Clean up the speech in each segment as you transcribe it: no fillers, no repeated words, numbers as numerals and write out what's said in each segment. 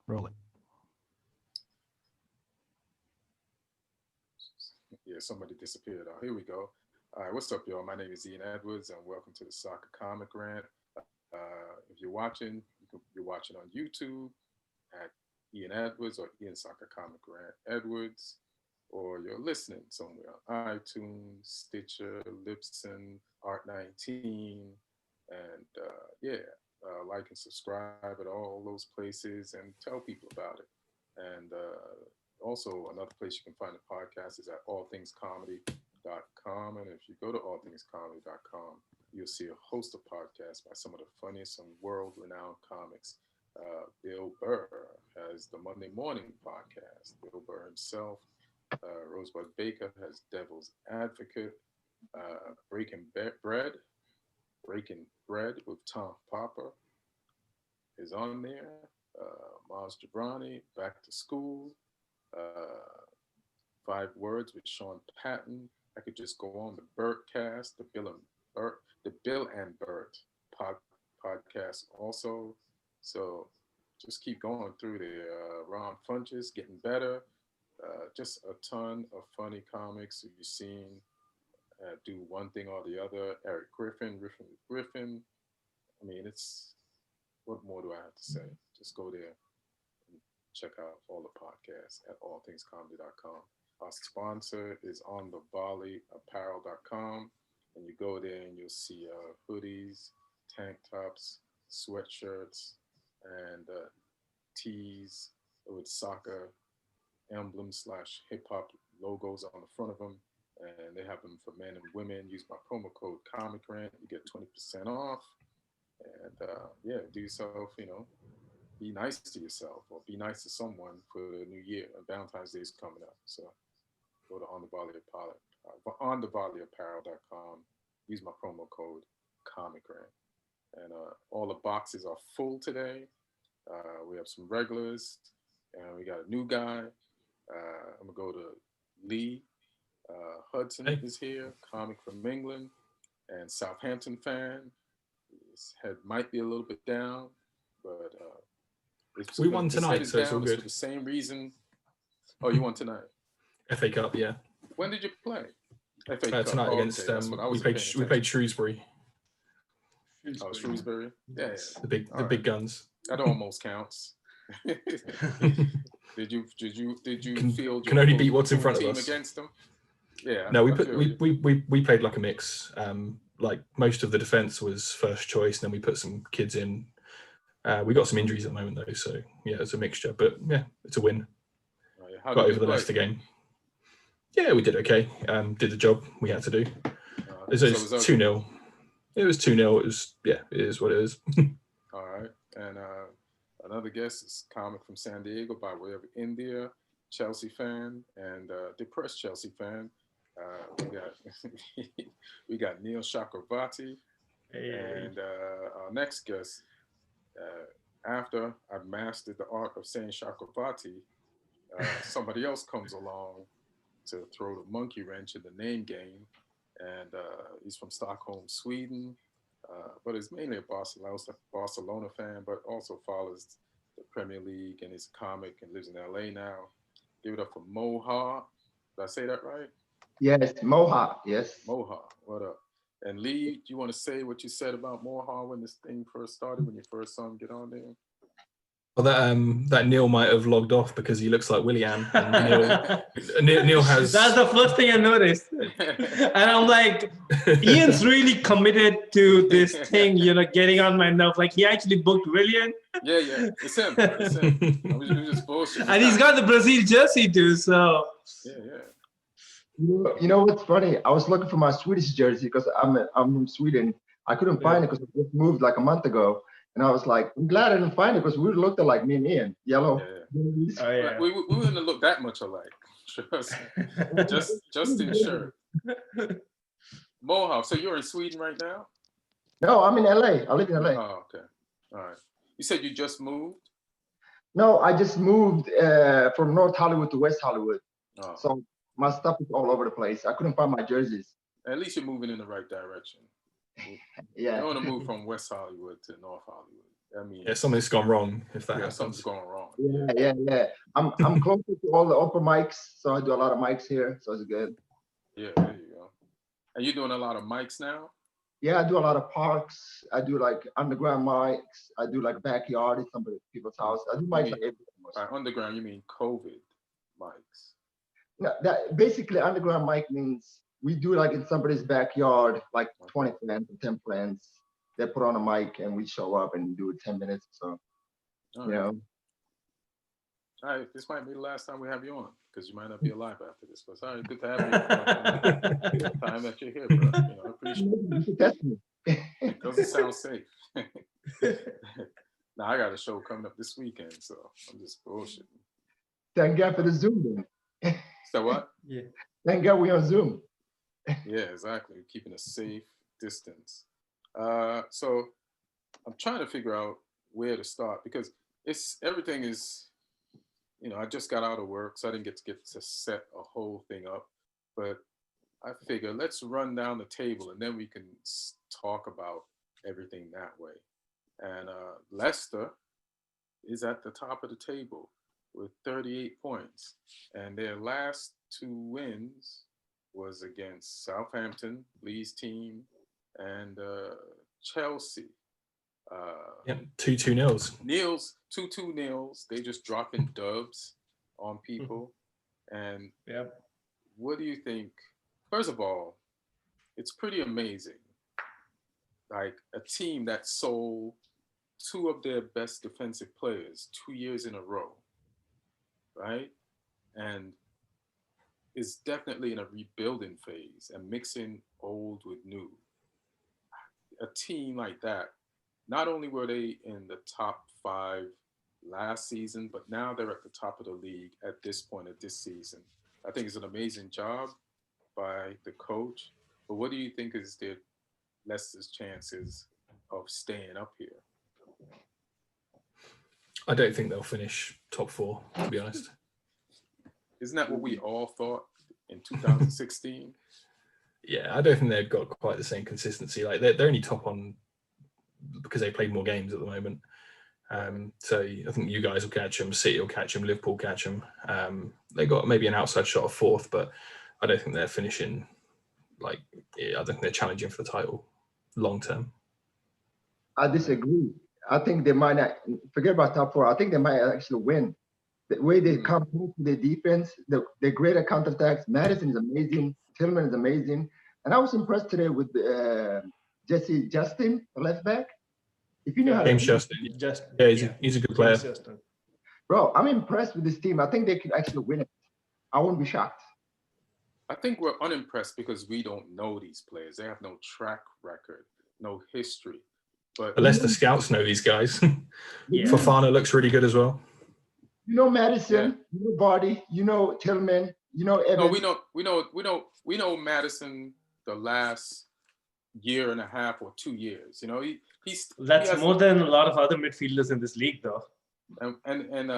Rolling. Yeah, somebody disappeared. Oh, here we go. All right, what's up, y'all? My name is Ian Edwards, and welcome to the Soccer Comic Rant. If you're watching, you're watching on YouTube at Ian Edwards or Ian Soccer Comic Rant Edwards, or you're listening somewhere on iTunes, Stitcher, Libsyn, Art19, and like and subscribe at all those places and tell people about it. And also, another place you can find the podcast is at allthingscomedy.com. And if you go to allthingscomedy.com, you'll see a host of podcasts by some of the funniest and world-renowned comics. Bill Burr has the Monday Morning podcast. Bill Burr himself. Rosebud Baker has Devil's Advocate. Breaking Bread with Tom Popper is on there. Miles Gibrani, Back to School. 5 Words with Sean Patton. I could just go on the Burtcast, the Bill and Bert podcast also. So just keep going through there. Ron Funches, Getting Better. Just a ton of funny comics you've seen do one thing or the other. Eric Griffin. I mean, what more do I have to say? Just go there and check out all the podcasts at allthingscomedy.com. Our sponsor is on the volleyapparel.com, and you go there and you'll see hoodies, tank tops, sweatshirts, and tees with soccer emblems / hip hop logos on the front of them. And they have them for men and women. Use my promo code Comic Rant. You get 20% off. And do yourself, be nice to yourself or be nice to someone for the new year. And Valentine's Day is coming up. So go to onthevolleyapparel.com. Use my promo code Comic Rant. And all the boxes are full today. We have some regulars, and we got a new guy. I'm going to go to Lee. Hudson is here, comic from England, and Southampton fan. His head might be a little bit down, but we won tonight, so it's all good. For the same reason. Oh, you won tonight? FA Cup, yeah. When did you play? FA Cup tonight against we played Shrewsbury. Oh, Shrewsbury. Yeah. The big guns. That almost counts. Did you feel can only beat what's in front of us against them? Yeah. No, we played like a mix. Like most of the defense was first choice, and then we put some kids in. We got some injuries at the moment though, so yeah, it's a mixture. But yeah, it's a win. Got over the Leicester game. Yeah, we did okay. Did the job we had to do. It was 2-0. It was 2-0. It was it is what it is. All right, and another guest is comic from San Diego by way of India, Chelsea fan and depressed Chelsea fan. We got Neil Chakravarty, and our next guest. After I've mastered the art of saying Chakravarty, somebody else comes along to throw the monkey wrench in the name game, and he's from Stockholm, Sweden, but is mainly a Barcelona fan, but also follows the Premier League and is a comic and lives in LA now. Give it up for Mowhaaa. Did I say that right? Yes, Mowhaaa. Yes. Mowhaaa, what up? And Lee, do you want to say what you said about Mowhaaa when this thing first started, when you first saw him get on there? Well, that Neil might have logged off because he looks like Willian. And Neil has. That's the first thing I noticed, and I'm like, Ian's really committed to this thing, getting on my nerve. Like he actually booked Willian. Yeah, it's him. I was just bullshit. And he's got the Brazil jersey too, so. Yeah. You know what's funny? I was looking for my Swedish jersey because I'm from Sweden. I couldn't find it because it just moved like a month ago. And I was like, I'm glad I didn't find it because we looked like me and Ian. Yellow. Yeah. Oh, yeah. We wouldn't have looked that much alike. just in shirt. Mowhaaa, so you're in Sweden right now? No, I'm in LA. I live in LA. Oh, okay. All right. You said you just moved? No, I just moved from North Hollywood to West Hollywood. Oh. So my stuff is all over the place. I couldn't find my jerseys. At least you're moving in the right direction. Yeah. You don't want to move from West Hollywood to North Hollywood. I mean, something's gone wrong if that happens. Something's going wrong. Yeah. I'm closer to all the upper mics, so I do a lot of mics here, so it's good. Yeah, there you go. And you're doing a lot of mics now? Yeah, I do a lot of parks. I do like underground mics. I do like backyard in some people's house. I do mics like everywhere. By underground, you mean COVID mics? No, that basically underground mic means we do like in somebody's backyard, like 20 friends or 10 friends. They put on a mic and we show up and do 10 minutes. So, you know. All right, this might be the last time we have you on because you might not be alive after this. But sorry, good to have you. The time that you're here, bro. You know, I appreciate it. It doesn't sound safe. Now I got a show coming up this weekend, so I'm just bullshitting. Thank God for the Zoom then. So what? Yeah. Thank God we're on Zoom. Yeah, exactly. Keeping a safe distance. So I'm trying to figure out where to start because everything is, you know, I just got out of work, so I didn't get to set a whole thing up. But I figure let's run down the table and then we can talk about everything that way. And Leicester is at the top of the table with 38 points. And their last 2 wins was against Southampton, Lee's team, and Chelsea. 2-2 nils. 2-2 nils. They just dropping dubs on people. And what do you think? First of all, it's pretty amazing. Like a team that sold 2 of their best defensive players 2 years in a row, right? And is definitely in a rebuilding phase and mixing old with new. A team like that, not only were they in the top 5 last season, but now they're at the top of the league at this point of this season. I think it's an amazing job by the coach. But what do you think is Leicester's chances of staying up here? I don't think they'll finish top 4, to be honest. Isn't that what we all thought in 2016? Yeah, I don't think they've got quite the same consistency. Like they're only top on because they played more games at the moment. So I think you guys will catch them, City will catch them, Liverpool catch them. They got maybe an outside shot of 4th, but I don't think they're finishing. I don't think they're challenging for the title long term. I disagree. I think they might not forget about top 4. I think they might actually win. The way they come to the defense, they're great at counterattacks. Madison is amazing. Tillman is amazing. And I was impressed today with Justin, the left back. If you know how James Justin. He's a good player. Bro, I'm impressed with this team. I think they could actually win it. I wouldn't be shocked. I think we're unimpressed because we don't know these players. They have no track record, no history. But Leicester scouts know these guys. Fofana looks really good as well. You know Madison, you know Vardy, you know Tillman, you know Evans. No, we know Madison the last year and a half or 2 years. You know, that's more than a lot of other midfielders in this league, though. And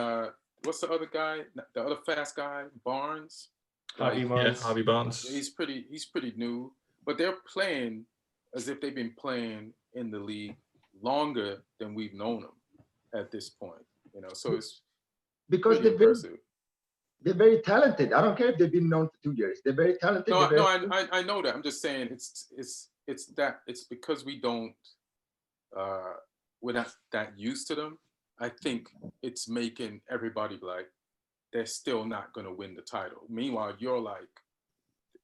what's the other guy? The other fast guy, Barnes. Harvey Barnes. Yeah, Harvey Barnes. He's pretty new, but they're playing as if they've been playing in the league longer than we've known them at this point. You know, so it's because they're very talented. I don't care if they've been known for 2 years. They're very talented. No, I know that. I'm just saying it's because we don't we're not that used to them. I think it's making everybody like they're still not going to win the title. Meanwhile, you're like,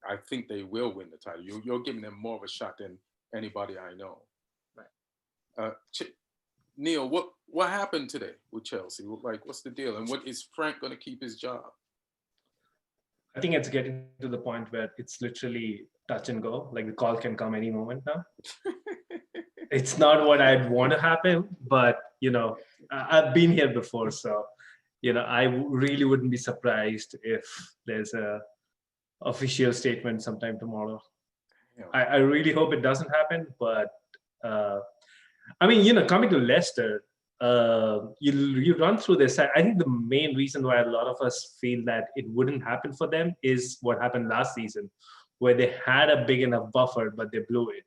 I think they will win the title. You're giving them more of a shot than anybody I know. Right. Neil, what happened today with Chelsea? Like, what's the deal? And what is Frank going to keep his job? I think it's getting to the point where it's literally touch and go. Like the call can come any moment now. It's not what I'd want to happen, but you know, I've been here before, so you know, I really wouldn't be surprised if there's a official statement sometime tomorrow. Yeah. I really hope it doesn't happen, but I mean, you know, coming to Leicester, you run through this. I think the main reason why a lot of us feel that it wouldn't happen for them is what happened last season, where they had a big enough buffer, but they blew it.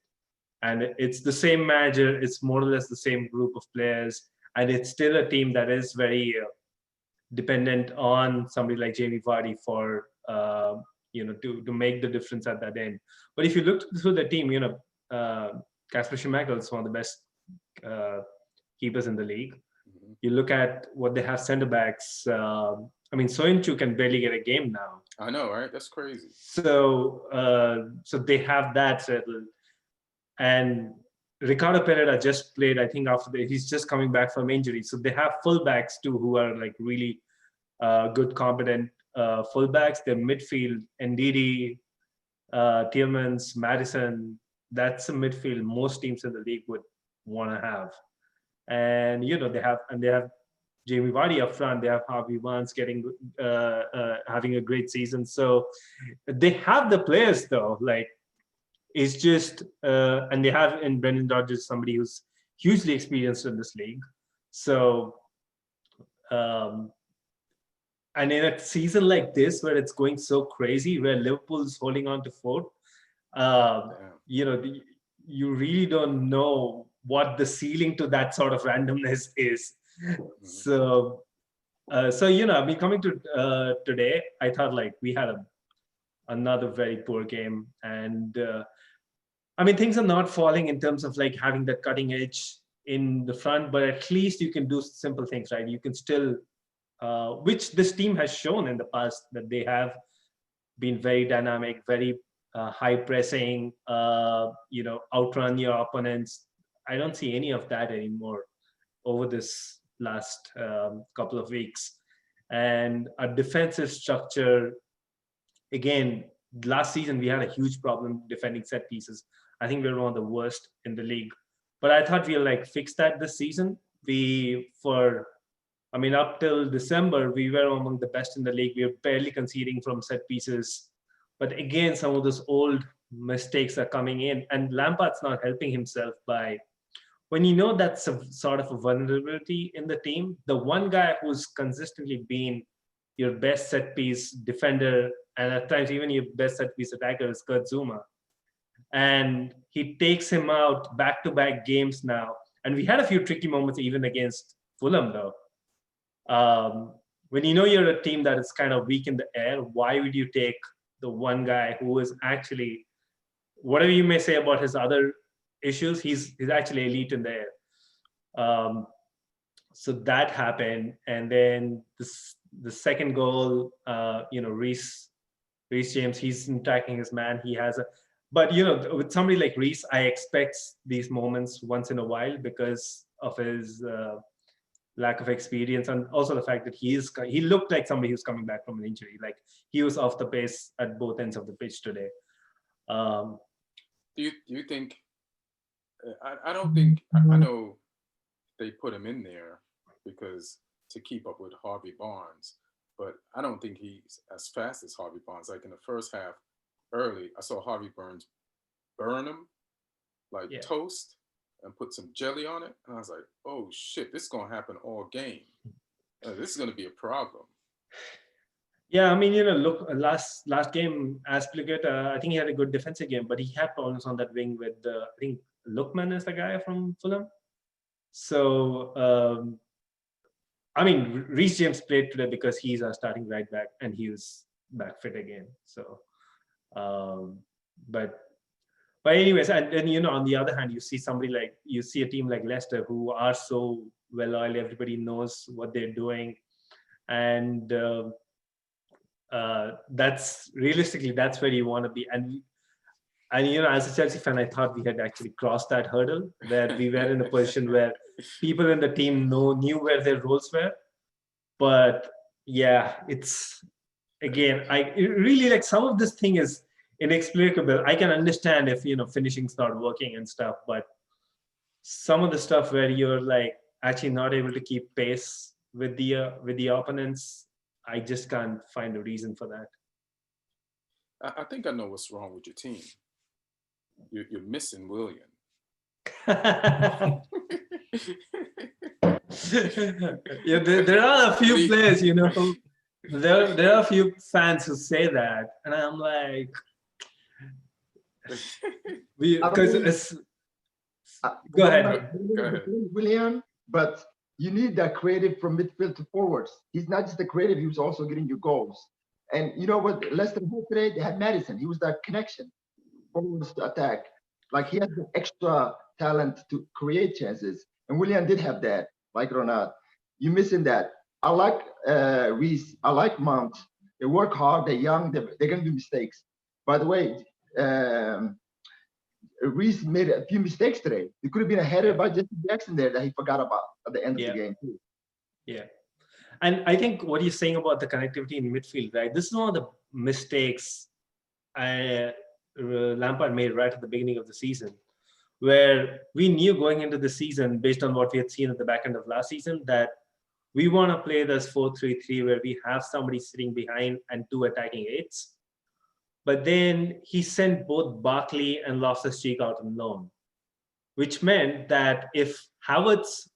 And it's the same manager, it's more or less the same group of players, and it's still a team that is very dependent on somebody like Jamie Vardy for to make the difference at that end. But if you look through the team, Kasper Schmeichel is one of the best keepers in the league. Mhm. You look at what they have center backs. Soyuncu can barely get a game now. I know, right? That's crazy. So they have that settled. And Ricardo Pereira just played, I think, he's just coming back from injury. So they have fullbacks too, who are like really good, competent fullbacks. Their midfield, Ndidi, Tielemans, Madison, that's a midfield most teams in the league would want to have. And they have Jamie Vardy up front. They have Harvey Barnes having a great season. So they have the players though. Like it's just and they have in Brendan Rodgers somebody who's hugely experienced in this league. So and in a season like this where it's going so crazy, where Liverpool's holding on to fourth, you really don't know what the ceiling to that sort of randomness is. So coming to today, I thought like we had another very poor game, and things are not falling in terms of like having that cutting edge in the front, but at least you can do simple things, right? You can still, which this team has shown in the past, that they have been very dynamic, very high pressing, outrun your opponents. I don't see any of that anymore over this last couple of weeks. And a defensive structure, again, last season we had a huge problem defending set pieces. I think we were one of the worst in the league. But I thought we'll like fix that this season. Up till December, we were among the best in the league. We were barely conceding from set pieces. But again, some of those old mistakes are coming in, and Lampard's not helping himself by, when you know that's a sort of a vulnerability in the team, the one guy who's consistently been your best set piece defender, and at times even your best set piece attacker, is Kurt Zouma. And he takes him out back-to-back games now. And we had a few tricky moments even against Fulham, though. When you know you're a team that is kind of weak in the air, why would you take the one guy who is actually, whatever you may say about his other issues, he's actually elite in the air. So that happened. And then the second goal, Reece James, he's attacking his man. But with somebody like Reece, I expect these moments once in a while because of his lack of experience, and also the fact that he looked like somebody who's coming back from an injury. Like he was off the pace at both ends of the pitch today. Do you think? I don't think. I know they put him in there because to keep up with Harvey Barnes, but I don't think he's as fast as Harvey Barnes. Like in the first half, early, I saw Harvey Barnes burn him like toast and put some jelly on it. And I was like, oh shit, this is going to happen all game. This is going to be a problem. Yeah, look, last game, Aspilicueta, I think he had a good defensive game, but he had problems on that wing with, I think Lookman is the guy from Fulham. So, Reece James played today because he's our starting right back and he was back fit again. So, but anyways, and then on the other hand, you see a team like Leicester who are so well oiled. Everybody knows what they're doing, and that's realistically that's where you want to be. And as a Chelsea fan, I thought we had actually crossed that hurdle, that we were in a position where people in the team knew where their roles were. But yeah, it's again, it really like some of this thing is inexplicable. I can understand if finishings not working and stuff, but some of the stuff where you're like actually not able to keep pace with the opponents, I just can't find a reason for that. I think I know what's wrong with your team. You're missing Willian. Yeah, there are a few players, there are a few fans who say that, and I'm like, because go ahead. Willian, but you need that creative from midfield to forwards. He's not just the creative, he was also getting you goals. And you know what Leicester had today? They had Madison. He was that connection, forwards to attack. Like he has the extra talent to create chances. And Willian did have that, like it or not. You're missing that. I like Reece. I like Mount. They work hard. They're young. They're going to do mistakes. By the way, Reece made a few mistakes today. It could have been a header by Jesse Jackson there that he forgot about at the end of the game too. Yeah. And I think what you're saying about the connectivity in midfield, right? This is one of the mistakes Lampard made right at the beginning of the season, where we knew going into the season, based on what we had seen at the back end of last season, that we want to play this 4-3-3 where we have somebody sitting behind and two attacking eights. But then he sent both Barkley and Loftus-Cheek out on loan, which meant that if Havertz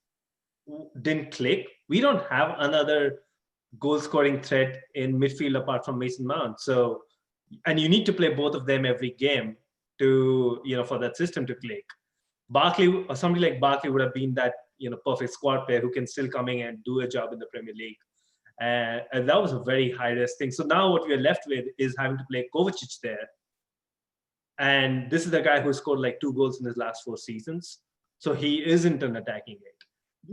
didn't click, we don't have another goal-scoring threat in midfield apart from Mason Mount. So, and you need to play both of them every game to, for that system to click. Barkley or somebody like Barkley would have been that, perfect squad player who can still come in and do a job in the Premier League. And that was a very high-risk thing. So now what we are left with is having to play Kovacic there. And this is the guy who scored like 2 goals in his last 4 seasons. So he isn't an attacking eight.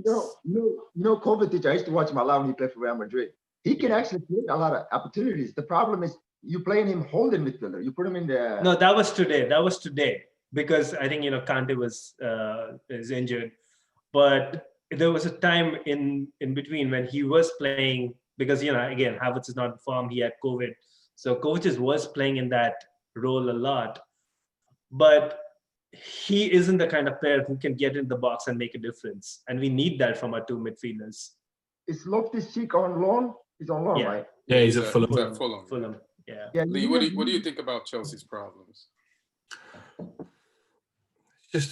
Kovacic, I used to watch him a lot when he played for Real Madrid. He can actually create a lot of opportunities. The problem is you playing him holding midfielder. You put him in the... No, that was today. Because I think, Kante is injured. But there was a time in between when he was playing, because, again, Havertz is not in form. He had COVID. So Kovacic was playing in that role a lot. But he isn't the kind of player who can get in the box and make a difference. And we need that from our 2 midfielders. Is Loftus-Cheek on loan? He's on loan, right? Yeah, he's at Fulham. Fulham. Yeah. Lee, what do you think about Chelsea's problems? It's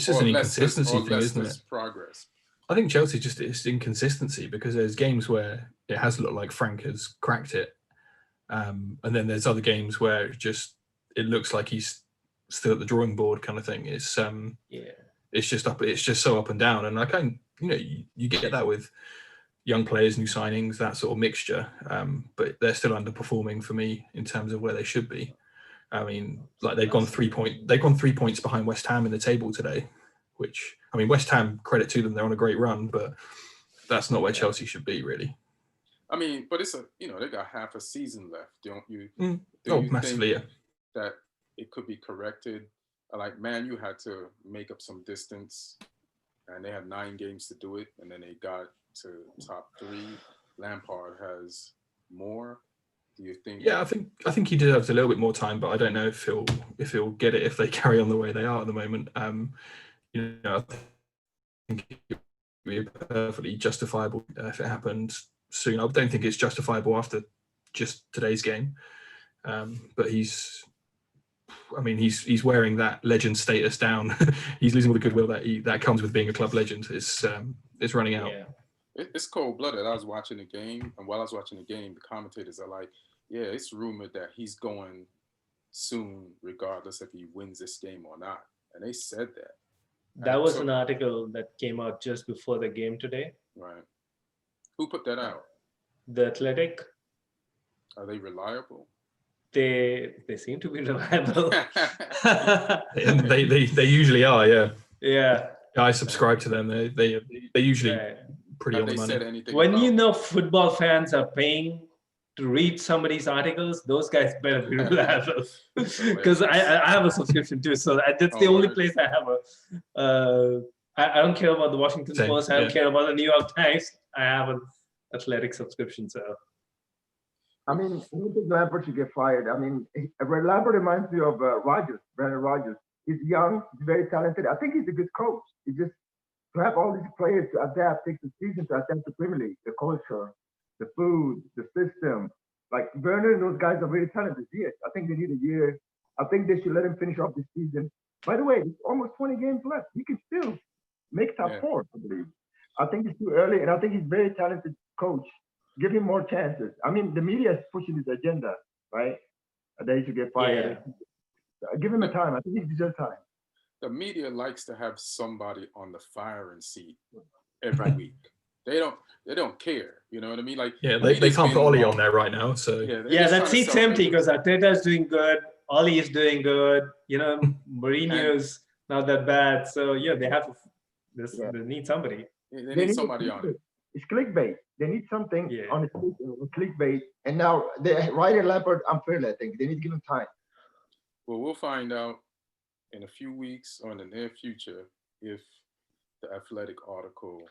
just an inconsistency thing, isn't it? Progress. I think Chelsea it's inconsistency, because there's games where it has looked like Frank has cracked it, and then there's other games where it looks like he's still at the drawing board, kind of thing. It's just so up and down, and I you get that with young players, new signings, that sort of mixture, but they're still underperforming for me in terms of where they should be. I mean, like they've gone 3 points behind West Ham in the table today, which, I mean, West Ham, credit to them, they're on a great run, but that's not where Chelsea should be, really. I mean, but it's they got half a season left, don't you? Massively, think that it could be corrected? Like, Man U had to make up some distance, and they had 9 games to do it, and then they got to top 3. Lampard has more. Do you think? Yeah, I think he deserves a little bit more time, but I don't know if he'll get it if they carry on the way they are at the moment. I think it would be perfectly justifiable if it happened soon. I don't think it's justifiable after just today's game, but he's wearing that legend status down. He's losing all the goodwill that comes with being a club legend. It's running out. Yeah. It's cold-blooded. I was watching the game, and while I was watching the game, the commentators are like, yeah, it's rumored that he's going soon, regardless if he wins this game or not. And they said that. That was an article that came out just before the game today. Right. Who put that out? The Athletic. Are they reliable? They seem to be reliable. they usually are, yeah. Yeah. I subscribe to them. They usually pretty on the money. When football fans are paying to read somebody's articles, those guys better be reliable. Because I have a subscription too, so that's the only place I have I don't care about the Washington Post. I don't care about the New York Times. I have an Athletic subscription, so. I mean, I don't think Lampard should get fired. I mean, Lampard reminds me of Brendan Rodgers. He's young, he's very talented. I think he's a good coach. He just, to have all these players to adapt, takes a season to adapt to Premier League, the culture, the food, the system. Like Werner and those guys are really talented. Yes, I think they need a year. I think they should let him finish off this season. By the way, there's almost 20 games left. He can still make top 4, I believe. I think it's too early, and I think he's a very talented coach. Give him more chances. I mean, the media is pushing his agenda, right? That he should get fired. Yeah. Give him a time. I think he deserves time. The media likes to have somebody on the firing seat every week. They don't care. You know what I mean? Like Yeah, they can't put Ollie on there right now. So yeah, that seat's empty because Arteta's doing good, Ollie is doing good. You know, Mourinho's not that bad. So yeah, they have to. They need somebody. They need somebody on it. It's clickbait. They need something Yeah. on the clickbait. And now they're writing Lampard unfairly, I think. They need to give him time. Well, we'll find out in a few weeks or in the near future if the Athletic article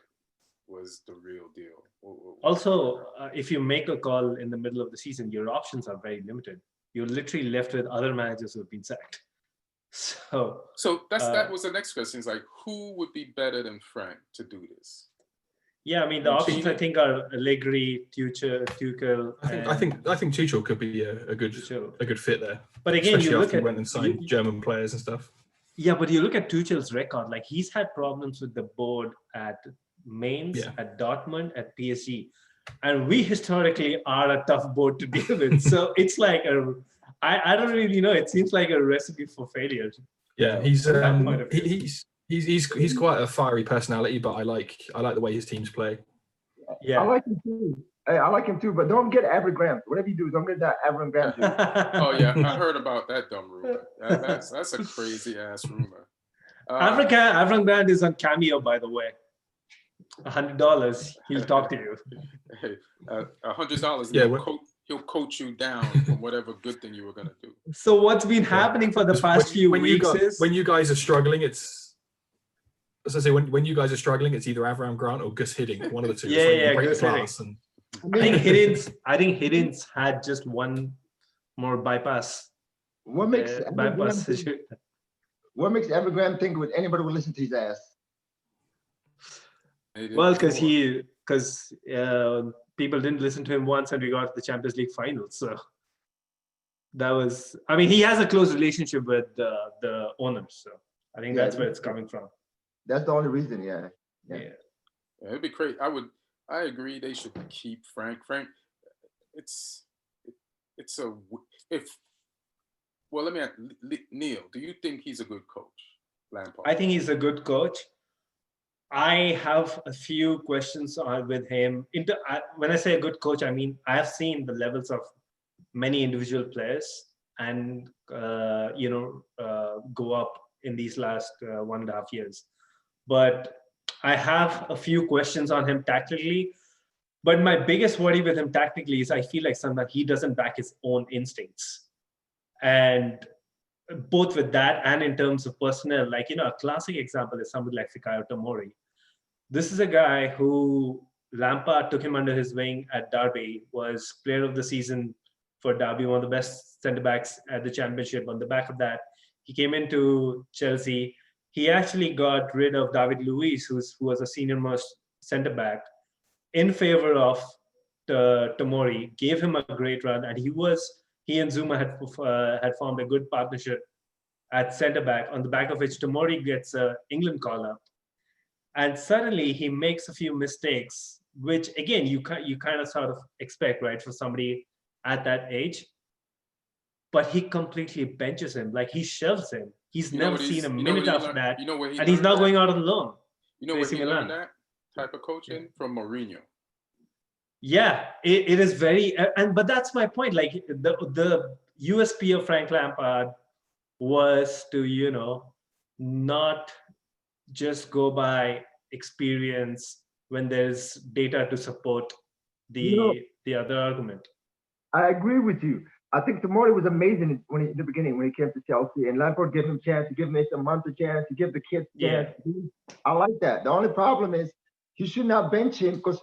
was the real deal. Also, if you make a call in the middle of the season, your options are very limited. You're literally left with other managers who have been sacked. So that was the next question. It's like, who would be better than Frank to do this? Yeah, I mean the options I think are Allegri, Tuchel. I think Tuchel could be a good fit there. But again, especially after he went and signed German players and stuff. Yeah, but you look at Tuchel's record. Like he's had problems with the board at Mainz, at Dortmund, at PSG, and we historically are a tough board to deal with. So it's like I don't really know. It seems like a recipe for failure. Yeah, he's quite a fiery personality, but I like the way his teams play. Yeah, I like him too. I like him too, but don't get Evergrande. Whatever you do, don't get that Evergrande. Oh yeah, I heard about that dumb rumor. That's a crazy ass rumor. Evergrande is on Cameo, by the way. $100, he'll talk to you. Hey, $100. Yeah, he'll coach you down from whatever good thing you were gonna do. So what's been happening for the past few weeks is when you guys are struggling, it's as I say, when you guys are struggling, it's either Avram Grant or Gus Hiddink, one of the two. Yeah, Gus Hiddink. I think Hiddink had just one more bypass. What makes Evergrande think with anybody would listen to his ass? Well, because people didn't listen to him once, and we got to the Champions League final. So that was. I mean, he has a close relationship with the owners, so I think that's where it's coming from. That's the only reason, yeah. It'd be great. I agree. They should keep Frank. Frank, let me ask Neil. Do you think he's a good coach, Lampard? I think he's a good coach. I have a few questions with him. When I say a good coach, I mean I have seen the levels of many individual players and go up in these last 1.5 years. But I have a few questions on him tactically. But my biggest worry with him tactically is I feel like sometimes he doesn't back his own instincts. And both with that and in terms of personnel, like, a classic example is somebody like Fikayo Tomori. This is a guy who Lampard took him under his wing at Derby, was player of the season for Derby, one of the best centre-backs at the championship. On the back of that, he came into Chelsea. He actually got rid of David Luiz, who was a senior-most centre-back, in favor of Tomori, gave him a great run, and he and Zuma had formed a good partnership at centre-back, on the back of which Tomori gets an England call-up. And suddenly he makes a few mistakes, which again, you kind of sort of expect, right, for somebody at that age. But he completely benches him, like he shelves him. He's never seen a minute after that. And he's not going out on loan. You know where he learned that type of coaching? From Mourinho. Yeah, it is very, but that's my point. Like the USP of Frank Lampard was to, not just go by experience when there's data to support the other argument. I agree with you. I think Tomori was amazing in the beginning when he came to Chelsea, and Lampard gave him a chance. He gave Mason Mount a chance. He gave the kids a chance. I like that. The only problem is he should not bench him because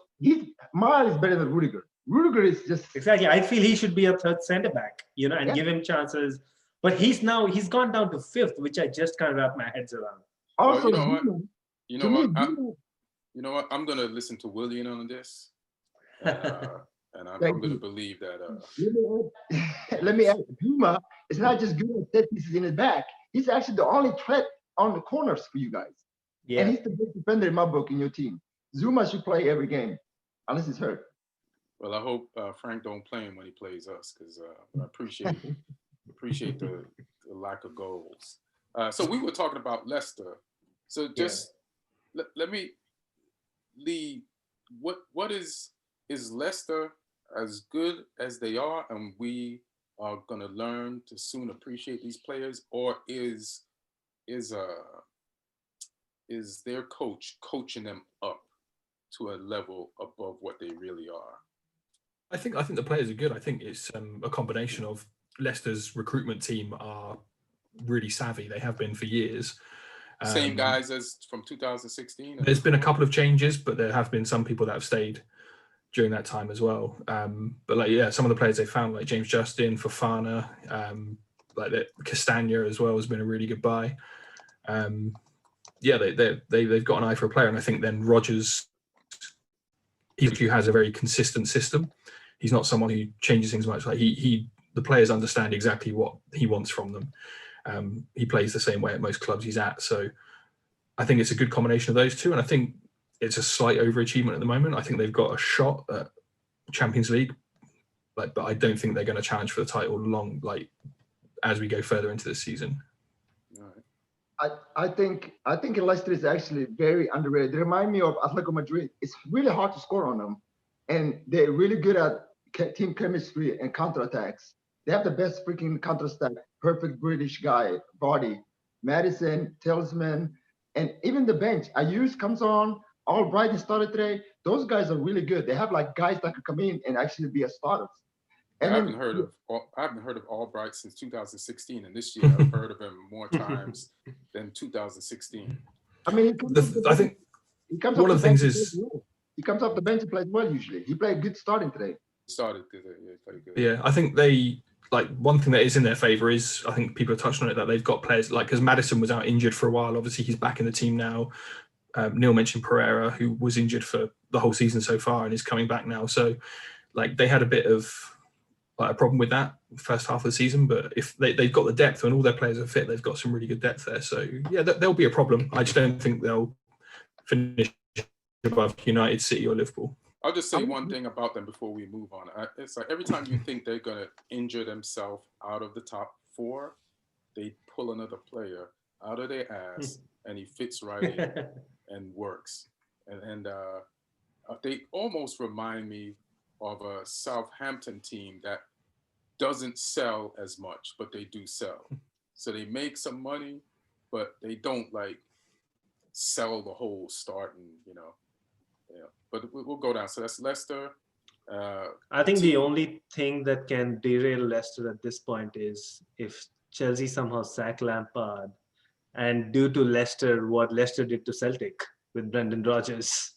Miles is better than Rudiger. Rudiger is just exactly. I feel he should be a third centre back, and give him chances. But he's gone down to fifth, which I just can't wrap my heads around. Also, you know what? I'm gonna listen to William on this, and I'm gonna believe that. Let me add, Zuma is not just good at set pieces in his back. He's actually the only threat on the corners for you guys. Yeah. And he's the best defender in my book in your team. Zuma should play every game, unless he's hurt. Well, I hope Frank don't play him when he plays us, because I appreciate the lack of goals. So we were talking about Leicester. So just let me Lee, what is Leicester as good as they are, and we are gonna learn to soon appreciate these players, or is their coach coaching them up to a level above what they really are? I think the players are good. I think it's a combination of Leicester's recruitment team are really savvy. They have been for years. Same guys as from 2016. There's been a couple of changes, but there have been some people that have stayed during that time as well. But like, yeah, some of the players they found, like James Justin, Fofana, like Castagna as well has been a really good buy. Yeah, they've got an eye for a player, and I think then Rodgers, he has a very consistent system. He's not someone who changes things much. Like the players understand exactly what he wants from them. He plays the same way at most clubs he's at. So I think it's a good combination of those two. And I think it's a slight overachievement at the moment. I think they've got a shot at Champions League, but I don't think they're going to challenge for the title as we go further into the season. I think Leicester is actually very underrated. They remind me of Atletico Madrid. It's really hard to score on them, and they're really good at team chemistry and counterattacks. They have the best freaking counter-attack, perfect British guy, body. Madison, Talisman, and even the bench. Ayus comes on, Albright started today. Those guys are really good. They have like guys that could come in and actually be a starters. And I haven't heard of Albright since 2016, and this year I've heard of him more times than 2016. I mean, I think one of the things is he comes off the bench and plays well usually. He played good starting today. Started today, yeah, played good. Yeah, I think one thing that is in their favour is, I think people have touched on it, that they've got players because Madison was out injured for a while. Obviously, he's back in the team now. Neil mentioned Pereira, who was injured for the whole season so far and is coming back now. So, they had a bit of a problem with that first half of the season. But if they've got the depth and all their players are fit, they've got some really good depth there. So, yeah, there'll be a problem. I just don't think they'll finish above United, City or Liverpool. I'll just say one thing about them before we move on. It's like every time you think they're going to injure themselves out of the top four, they pull another player out of their ass and he fits right in and works. And they almost remind me of a Southampton team that doesn't sell as much, but they do sell. So they make some money, but they don't sell the whole starting, Yeah, but we'll go down. So that's Leicester. I think the only thing that can derail Leicester at this point is if Chelsea somehow sack Lampard, and due to Leicester, what Leicester did to Celtic with Brendan Rodgers,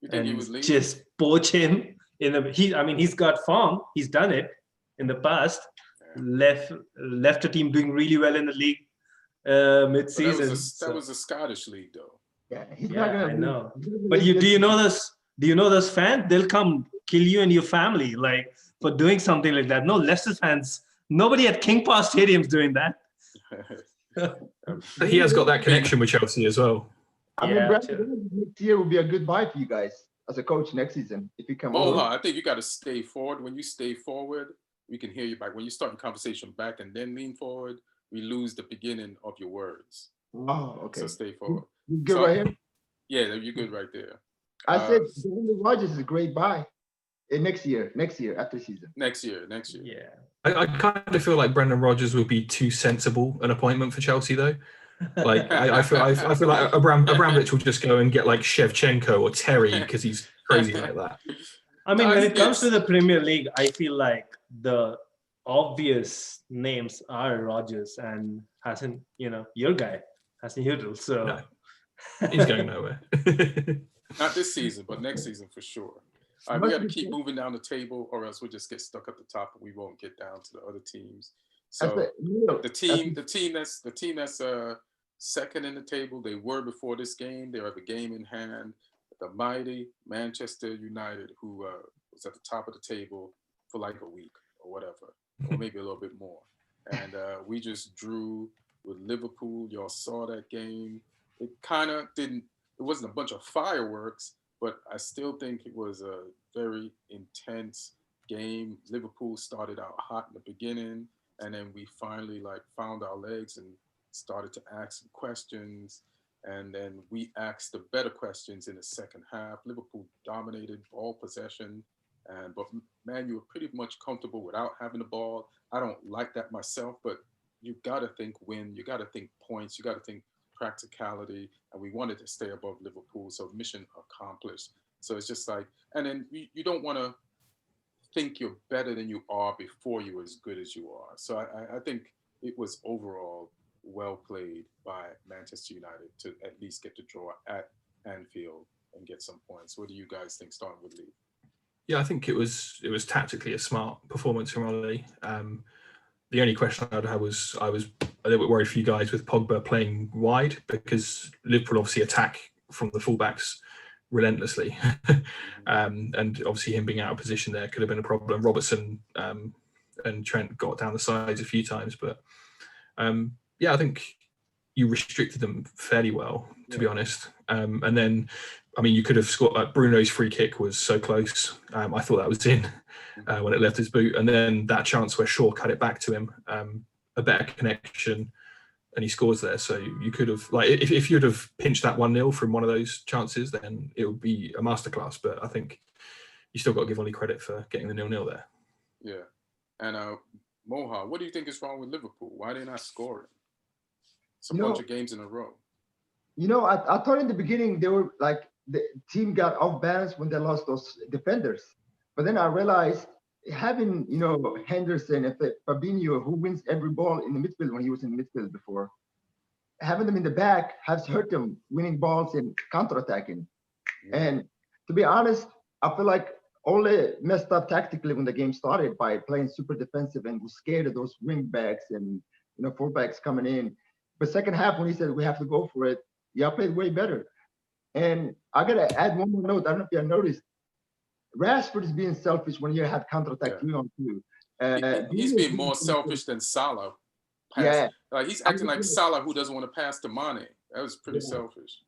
You think he was leaving? Just poach him he's got form. He's done it in the past. Yeah. Left a team doing really well in the league mid-season. That was a Scottish league, though. Yeah, I know. But do you know this? Do you know those fans? They'll come kill you and your family, for doing something like that. No, Leicester fans. Nobody at King Power Stadium's doing that. He has got that connection with Chelsea as well. I mean, Brandon, next year will be a good buy for you guys as a coach next season if you come over. I think you got to stay forward. When you stay forward, we can hear you back. When you start the conversation back and then lean forward, we lose the beginning of your words. Oh, okay. So stay forward. You good right here? Yeah, you're good right there. I said Rodgers is a great buy. Next year, after season. Next year. Yeah. I kind of feel like Brendan Rodgers would be too sensible an appointment for Chelsea, though. I feel like Abramovich will just go and get Shevchenko or Terry because he's crazy like that. I mean, when it comes to the Premier League, I feel like the obvious names are Rodgers and Hassan, your guy, Hassan Hudl. So no, he's going nowhere. Not this season, but next season for sure. All right, we got to keep moving down the table, or else we'll just get stuck at the top and we won't get down to the other teams. So the team that's second in the table, they were before this game. They have a game in hand. The mighty Manchester United, who was at the top of the table for a week or whatever, or maybe a little bit more. And we just drew with Liverpool. Y'all saw that game. It kind of didn't. It wasn't a bunch of fireworks, but I still think it was a very intense game. Liverpool started out hot in the beginning, and then we finally found our legs and started to ask some questions. And then we asked the better questions in the second half. Liverpool dominated ball possession, but man, you were pretty much comfortable without having the ball. I don't like that myself, but you got to think win. You got to think points. You got to think practicality. And we wanted to stay above Liverpool, so mission accomplished. So it's just like, and then you don't want to think you're better than you are before you're as good as you are. So I think it was overall well played by Manchester United to at least get the draw at Anfield and get some points. What do you guys think, starting with Lee? Yeah, I think it was tactically a smart performance from Ollie. The only question I'd have was I was a little bit worried for you guys with Pogba playing wide, because Liverpool obviously attack from the fullbacks relentlessly. And obviously him being out of position there could have been a problem. Robertson and Trent got down the sides a few times, but yeah, I think you restricted them fairly well, to be honest. And then, I mean, you could have scored. Like Bruno's free kick was so close. I thought that was in when it left his boot. And then that chance where Shaw cut it back to him, a better connection, and he scores there. So you could have, like, if you'd have pinched that 1-0 from one of those chances, then it would be a masterclass. But I think you still got to give Ollie credit for getting the 0-0 there. Yeah. And Mowhaaa, what do you think is wrong with Liverpool? Why are they not scoring? It's a bunch of games in a row. I thought in the beginning they were like, the team got off balance when they lost those defenders. But then I realized having, Henderson and Fabinho, who wins every ball in the midfield when he was in midfield before, having them in the back has hurt them winning balls and counterattacking. And to be honest, I feel like Ole messed up tactically when the game started by playing super defensive and was scared of those wing backs and fullbacks coming in. But second half, when he said we have to go for it, y'all played way better. And I gotta add one more note. I don't know if you noticed, Rashford is being selfish when you had counterattack 3-on-2. He's being more selfish than Salah. He's acting like Salah, who doesn't want to pass to Mane. That was pretty selfish.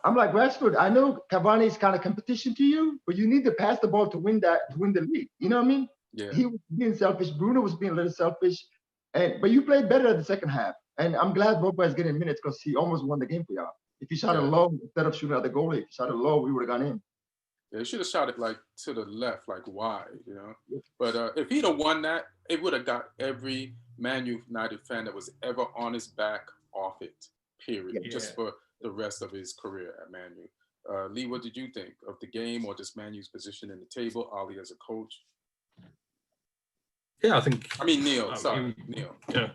I'm like, Rashford, I know Cavani is kind of competition to you, but you need to pass the ball to win the league. You know what I mean? Yeah. He was being selfish. Bruno was being a little selfish. But you played better at the second half. And I'm glad Pogba is getting minutes because he almost won the game for y'all. If he shot it low instead of shooting at the goalie, if he shot it low, we would have gone in. Yeah, he should have shot it like to the left, like wide, But if he'd have won that, it would have got every Man United fan that was ever on his back off it, period. Just for the rest of his career at Man U. Lee, what did you think of the game or just Man U's position in the table, Ollie as a coach? Yeah, I mean, Neil. Sorry, Neil. Yeah.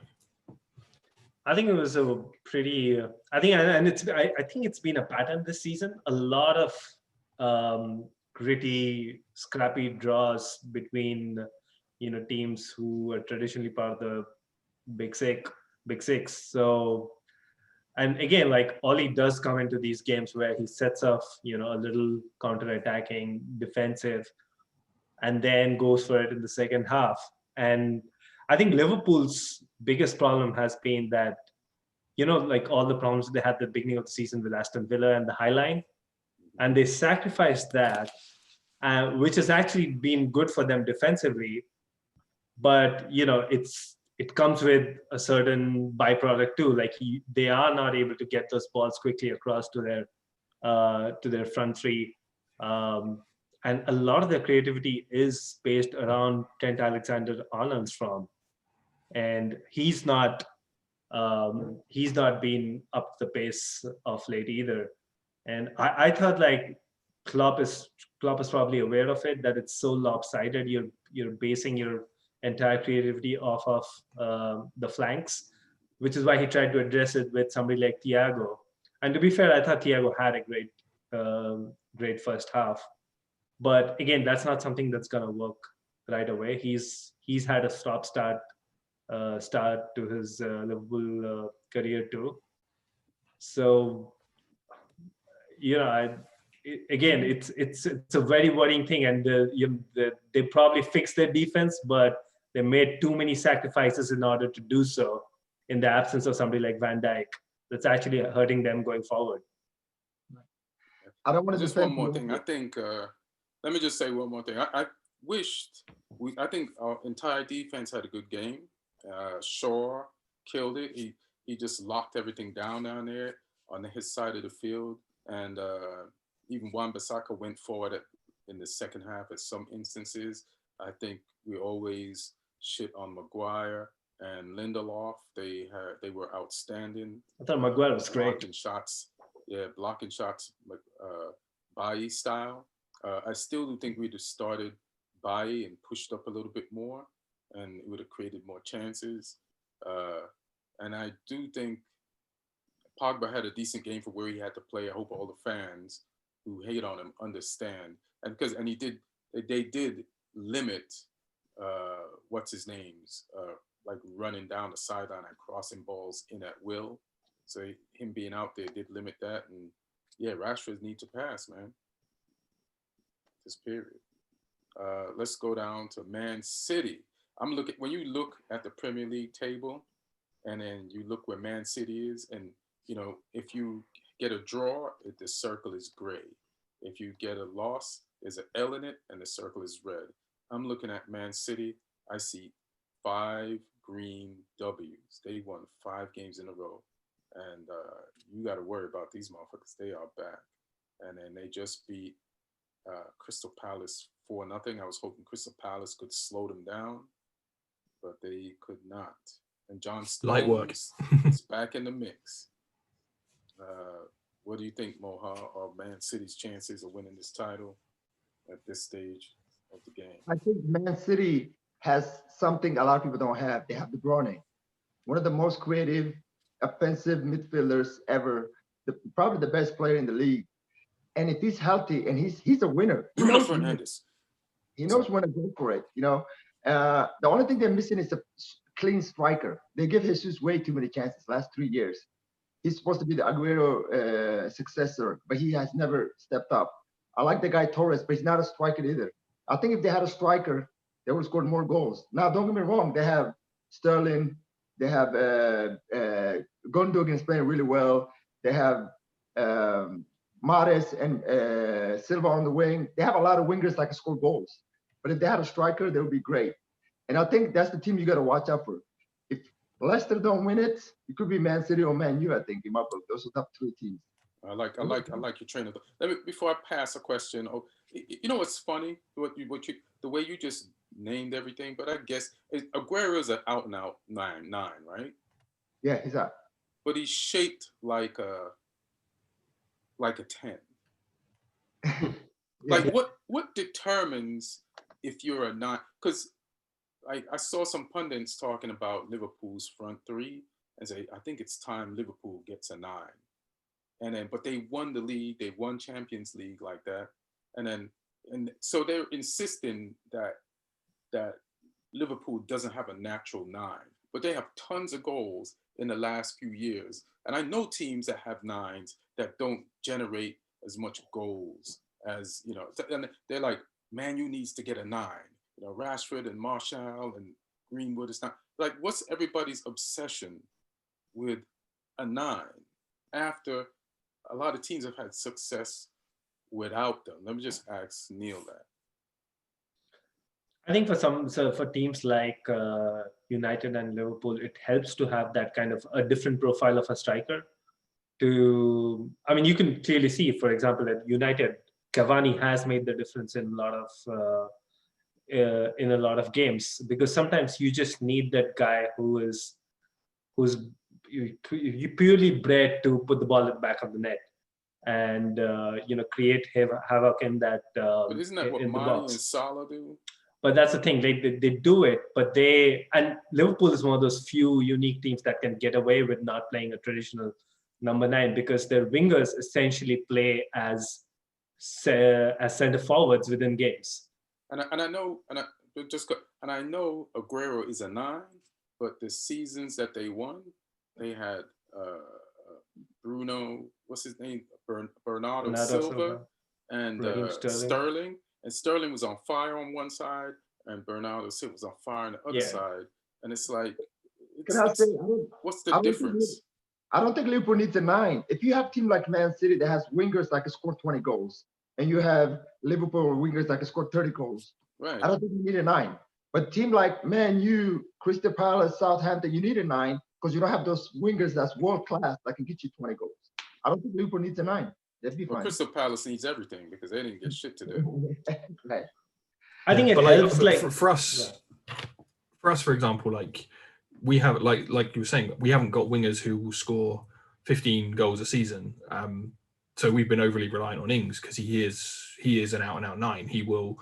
I think it was a pretty. I think it's been a pattern this season. A lot of gritty, scrappy draws between teams who are traditionally part of the Big Six. So, and again, like Ollie does come into these games where he sets off a little counter-attacking, defensive, and then goes for it in the second half. And I think Liverpool's biggest problem has been that, like all the problems they had at the beginning of the season with Aston Villa and the High Line, and they sacrificed that, which has actually been good for them defensively. But, it comes with a certain byproduct too. Like they are not able to get those balls quickly across to their front three. And a lot of their creativity is based around Trent Alexander-Arnold's form, and he's not been up the pace of late either. And I thought like Klopp is probably aware of it, that it's so lopsided. You're basing your entire creativity off of the flanks, which is why he tried to address it with somebody like Thiago. And to be fair, I thought Thiago had a great first half. But again, that's not something that's going to work right away. He's had a stop-start to his Liverpool career too. So, again, it's a very worrying thing, and they probably fixed their defense, but they made too many sacrifices in order to do so in the absence of somebody like Van Dijk. That's actually hurting them going forward. I don't want to just one more thing. I think. Let me just say one more thing. I think our entire defense had a good game. Shaw killed it. He just locked everything down there. on his side of the field, and even Wan-Bissaka went forward in the second half at some instances. I think we always shit on Maguire and Lindelof. They were outstanding. I thought Maguire was great. Blocking shots, Bailly style. I still do think we'd have started Bailly and pushed up a little bit more, and it would have created more chances. And I do think Pogba had a decent game for where he had to play. I hope all the fans who hate on him understand. And they did limit what's his name's like running down the sideline and crossing balls in at will. So him being out there did limit that. And yeah, Rashford needs to pass, man. This period. Let's go down to Man City. When you look at the Premier League table, and then you look where Man City is, and if you get a draw, the circle is gray. If you get a loss, there's an L in it, and the circle is red. I'm looking at Man City. I see 5 green W's. They won 5 games in a row, and you got to worry about these motherfuckers. They are back, and then they just beat Crystal Palace 4-0. I was hoping Crystal Palace could slow them down, but they could not. And John Stones is back in the mix. What do you think, Mowhaaa, of Man City's chances of winning this title at this stage of the game? I think Man City has something a lot of people don't have. They have De Bruyne, one of the most creative, offensive midfielders ever. Probably the best player in the league. And if he's healthy, and he's a winner. Bruno Fernandes. He knows when to go for it. The only thing they're missing is a clean striker. They give Jesus way too many chances last 3 years. He's supposed to be the Aguero successor, but he has never stepped up. I like the guy Torres, but he's not a striker either. I think if they had a striker, they would have scored more goals. Now, don't get me wrong. They have Sterling. They have Gundogan is playing really well. They have Mahrez and Silva on the wing. They have a lot of wingers that can score goals. But if they had a striker, they would be great. And I think that's the team you got to watch out for. If Leicester don't win it, it could be Man City or Man U, I think, in my book. Those are the top 3 teams. I like your train of thought. Before I pass a question, what's funny? The way you just named everything, but I guess Aguero is an out and out 9, right? Yeah, he's out. But he's shaped like a 10. Like what determines if you're a 9? Because I saw some pundits talking about Liverpool's front 3 and say, I think it's time Liverpool gets a 9. But they won the league, they won Champions League like that. And so they're insisting that Liverpool doesn't have a natural 9, but they have tons of goals in the last few years. And I know teams that have 9s that don't generate as much goals as, and they're like, Man U needs to get a 9. Rashford and Martial and Greenwood is not. Like, what's everybody's obsession with a 9 after a lot of teams have had success without them? Let me just ask Neil that. I think for teams like United and Liverpool, it helps to have that kind of a different profile of a striker. You can clearly see, for example, at United, Cavani has made the difference in a lot of games, because sometimes you just need that guy who's purely bred to put the ball at the back of the net and create havoc in that. But isn't that what Mane and Salah do? But that's the thing, they do it, but and Liverpool is one of those few unique teams that can get away with not playing a traditional number 9, because their wingers essentially play as center forwards within games. And I know Aguero is a 9, but the seasons that they won, they had Bruno, what's his name, Bernardo Silva, and Sterling. And Sterling was on fire on one side, and Bernardo Silva was on fire on the other side. And it's like, what's the difference? I don't think Liverpool needs a 9. If you have a team like Man City that has wingers that can score 20 goals, and you have Liverpool wingers that can score 30 goals, right? I don't think you need a 9. But team like Man U, Crystal Palace, Southampton, you need a 9 because you don't have those wingers that's world class that can get you 20 goals. I don't think Liverpool needs a 9. They'd be Well, fine. Crystal Palace needs everything because they didn't get shit to do. Right. I think it But helps. but Like for us, for example, like we have like you were saying, we haven't got wingers who will score 15 goals a season. So we've been overly reliant on Ings because he is an out and out 9. He will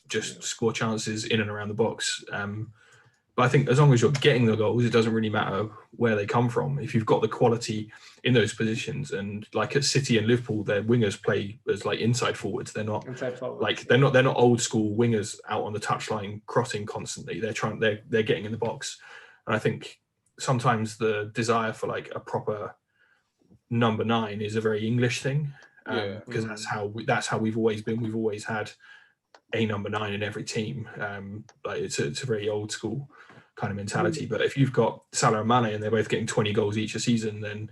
just score chances in and around the box. But I think as long as you're getting the goals, it doesn't really matter where they come from. If you've got the quality in those positions, and like at City and Liverpool, their wingers play as like inside forwards. They're not inside forwards. like they're not old school wingers out on the touchline crossing constantly. They're getting in the box. And I think sometimes the desire for like a proper number 9 is a very English thing. Because that's how we've always been. We've always had a number 9 in every team. Like it's a very old school kind of mentality. But if you've got Salah and Mane and they're both getting 20 goals each a season, then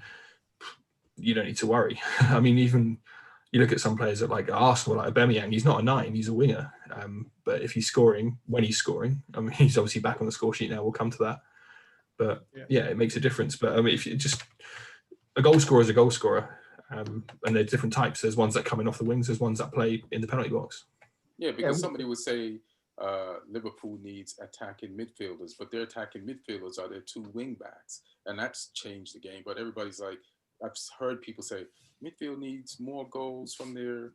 you don't need to worry. I mean, even you look at some players at like Arsenal, like Aubameyang, he's not a 9, he's a winger. But if he's scoring, when he's scoring, I mean, he's obviously back on the score sheet now. We'll come to that. But yeah, it makes a difference. But I mean, if you just a goal scorer is a goal scorer, and there's different types. There's ones that come in off the wings. There's ones that play in the penalty box. Yeah, because somebody would say Liverpool needs attacking midfielders, but their attacking midfielders are their 2 wing backs, and that's changed the game. But everybody's like, I've heard people say midfield needs more goals from their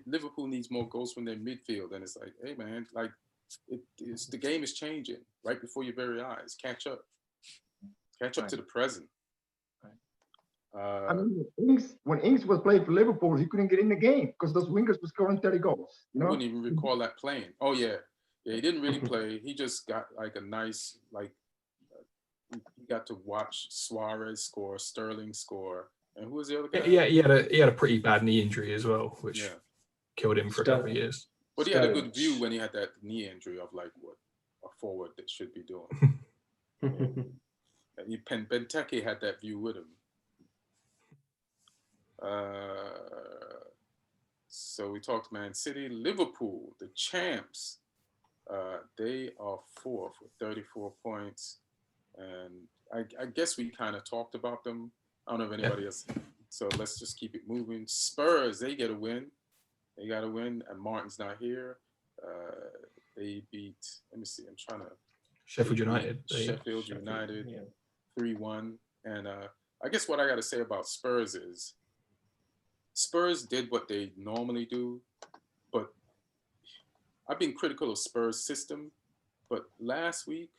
Liverpool needs more goals from their midfield, and it's like, hey man, like the game is changing right before your very eyes. Catch up to the present. I mean, when Ings was playing for Liverpool, he couldn't get in the game because those wingers were scoring 30 goals. You know? I wouldn't even recall that playing. Oh yeah, he didn't really play. He just got like a nice he got to watch Suarez score, Sterling score, and who was the other guy? Yeah, he had a pretty bad knee injury as well, which killed him for a couple of years. But he had a good view when he had that knee injury of like what a forward that should be doing. And Benteke had that view with him. So we talked Man City, Liverpool, the champs. They are 4th with 34 points, and I guess we kind of talked about them. I don't know if anybody else. So let's just keep it moving. Spurs, they get a win. They got a win, and Martin's not here. They beat. Let me see. I'm trying to. Sheffield United. 3-1, and I guess what I got to say about Spurs is. Spurs did what they normally do, but I've been critical of Spurs' system. But last week,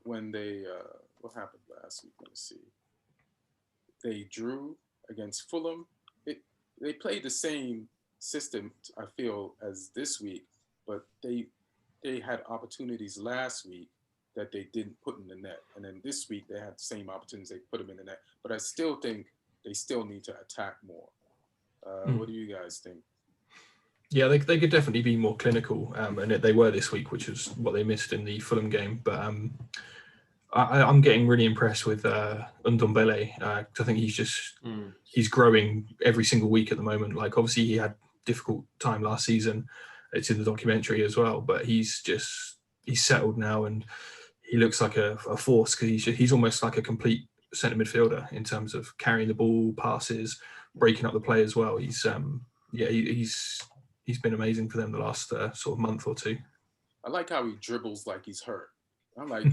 when they, what happened last week? Let me see. They drew against Fulham. They played the same system, I feel, as this week, but they had opportunities last week that they didn't put in the net. And then this week, they had the same opportunities, they put them in the net. But I still think they still need to attack more. What do you guys think? Yeah, they could definitely be more clinical, and they were this week, which is what they missed in the Fulham game. But I'm getting really impressed with Ndombele. I think he's growing every single week at the moment. Like obviously he had a difficult time last season. It's in the documentary as well, but he's settled now and he looks like a force because he's almost like a complete centre midfielder in terms of carrying the ball, passes, breaking up the play as well. He's been amazing for them the last sort of month or two. I like how he dribbles like he's hurt. I'm like,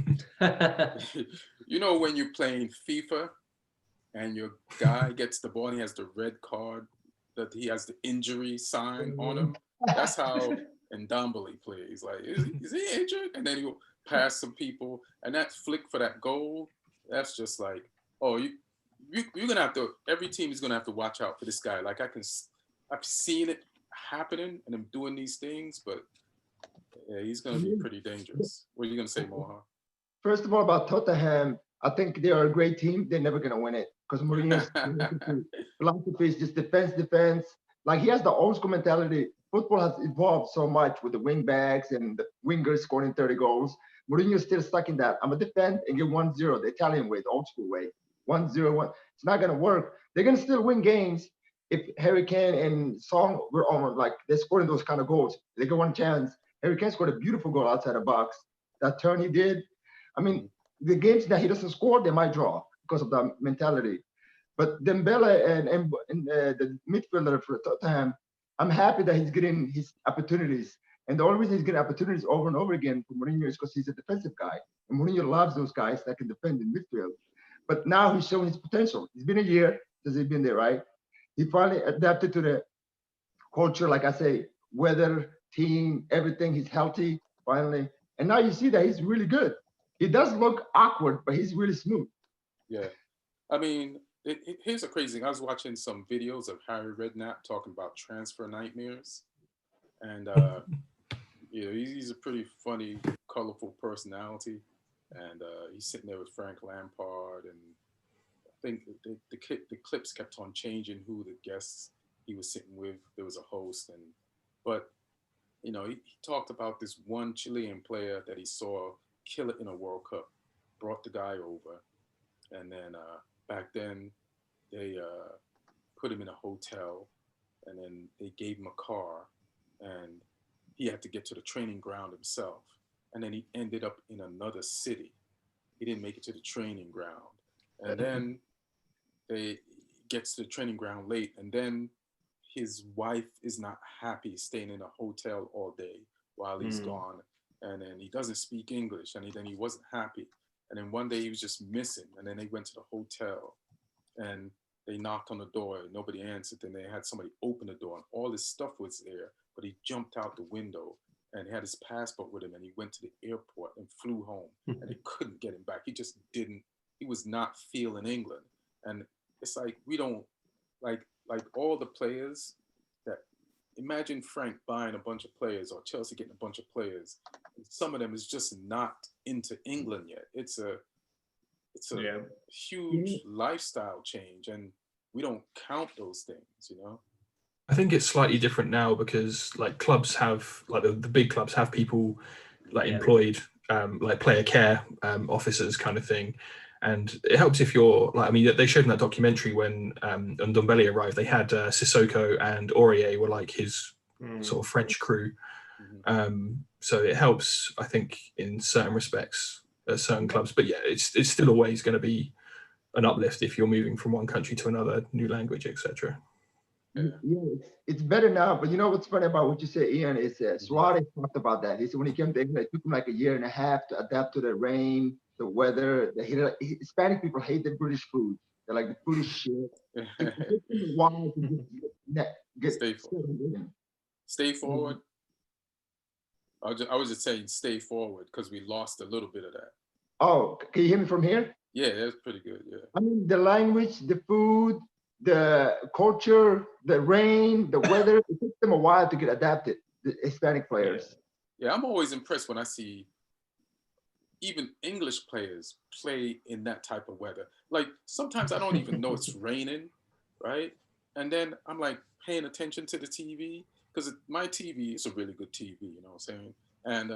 you know, when you're playing FIFA and your guy gets the ball and he has the red card, that he has the injury sign on him. That's how Ndombele plays. Like, is he injured? And then he'll pass some people. And that flick for that goal, that's just like, oh, you're gonna have to. Every team is gonna have to watch out for this guy. Like I've seen it happening, and I'm doing these things, but yeah, he's gonna be pretty dangerous. What are you gonna say, Mowhaaa? First of all, about Tottenham, I think they are a great team. They're never gonna win it because Mourinho's philosophy is just defense. Like he has the old school mentality. Football has evolved so much with the wing backs and the wingers scoring 30 goals. Mourinho's still stuck in that. I'm a defend and get 1-0, the Italian way, the old school way. 1-0. It's not gonna work. They're gonna still win games if Harry Kane and Son were on like they're scoring those kind of goals. They get one chance. Harry Kane scored a beautiful goal outside the box. That turn he did. I mean, the games that he doesn't score, they might draw because of that mentality. But Dembele and the midfielder for Tottenham, I'm happy that he's getting his opportunities. And the only reason he's getting opportunities over and over again for Mourinho is because he's a defensive guy. And Mourinho loves those guys that can defend in midfield. But now he's showing his potential. It's been a year since he's been there, right? He finally adapted to the culture, like I say, weather, team, everything. He's healthy, finally. And now you see that he's really good. He does look awkward, but he's really smooth. Yeah. I mean, here's a crazy thing. I was watching some videos of Harry Redknapp talking about transfer nightmares. And, he's a pretty funny, colorful personality. And he's sitting there with Frank Lampard. And I think the clips kept on changing who the guests he was sitting with. There was a host. But he talked about this one Chilean player that he saw kill it in a World Cup. Brought the guy over. And then back then, they put him in a hotel, and then they gave him a car, and he had to get to the training ground himself. And then he ended up in another city. He didn't make it to the training ground. And then they gets to the training ground late, and then his wife is not happy staying in a hotel all day while he's gone. And then he doesn't speak English, and then he wasn't happy. And then one day he was just missing. And then they went to the hotel and they knocked on the door. And nobody answered. Then they had somebody open the door and all his stuff was there. But he jumped out the window and he had his passport with him. And he went to the airport and flew home. And they couldn't get him back. He just didn't. He was not feeling England. And it's like we don't like all the players that imagine Frank buying a bunch of players or Chelsea getting a bunch of players. Some of them is just not into England yet. It's a huge lifestyle change, and we don't count those things, I think it's slightly different now because like clubs have the big clubs have people employed, like player care officers kind of thing. And it helps if you're they showed in that documentary when Ndombele arrived, they had Sissoko and Aurier were like his sort of French crew. So it helps, I think, in certain respects at certain clubs. But yeah, it's still always going to be an uplift if you're moving from one country to another, new language, etc. Yeah, it's better now. But you know what's funny about what you said, Ian, is Suarez talked about that. He said when he came to England, it took him like a year and a half to adapt to the rain, the weather. Hispanic people hate the British food. They're like, the food is shit. Why Stay forward. I was just saying stay forward because we lost a little bit of that. Oh, can you hear me from here? Yeah, that's pretty good. Yeah. I mean, the language, the food, the culture, the rain, the weather, it took them a while to get adapted, the Hispanic players. Yeah, I'm always impressed when I see even English players play in that type of weather. Like sometimes I don't even know it's raining, right? And then I'm like paying attention to the TV because my TV is a really good TV, you know what I'm saying? And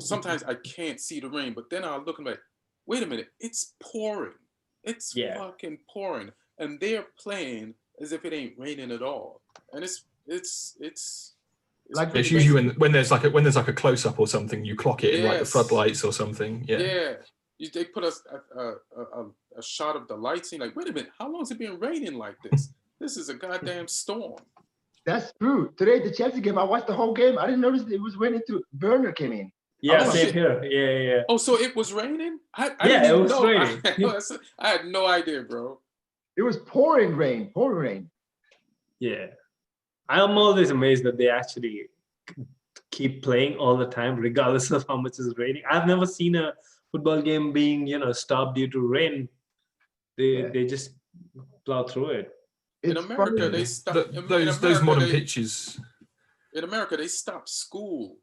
sometimes I can't see the rain, but then I'll look and be like, wait a minute, it's pouring. It's fucking pouring. And they're playing as if it ain't raining at all. And it's like it's usually when there's like a close up or something, you clock it in like the floodlights or something. Yeah. They put us a shot of the lights and you're like, wait a minute, how long has it been raining like this? This is a goddamn storm. That's true. Today, the Chelsea game, I watched the whole game. I didn't notice it was raining till Werner came in. Yeah, same here. Yeah. Oh, so it was raining? It was raining. I had no idea, bro. It was pouring rain. Yeah. I'm always amazed that they actually keep playing all the time, regardless of how much is raining. I've never seen a football game being, stopped due to rain. They just plow through it. In America, they stop those modern pitches. In America, they stop school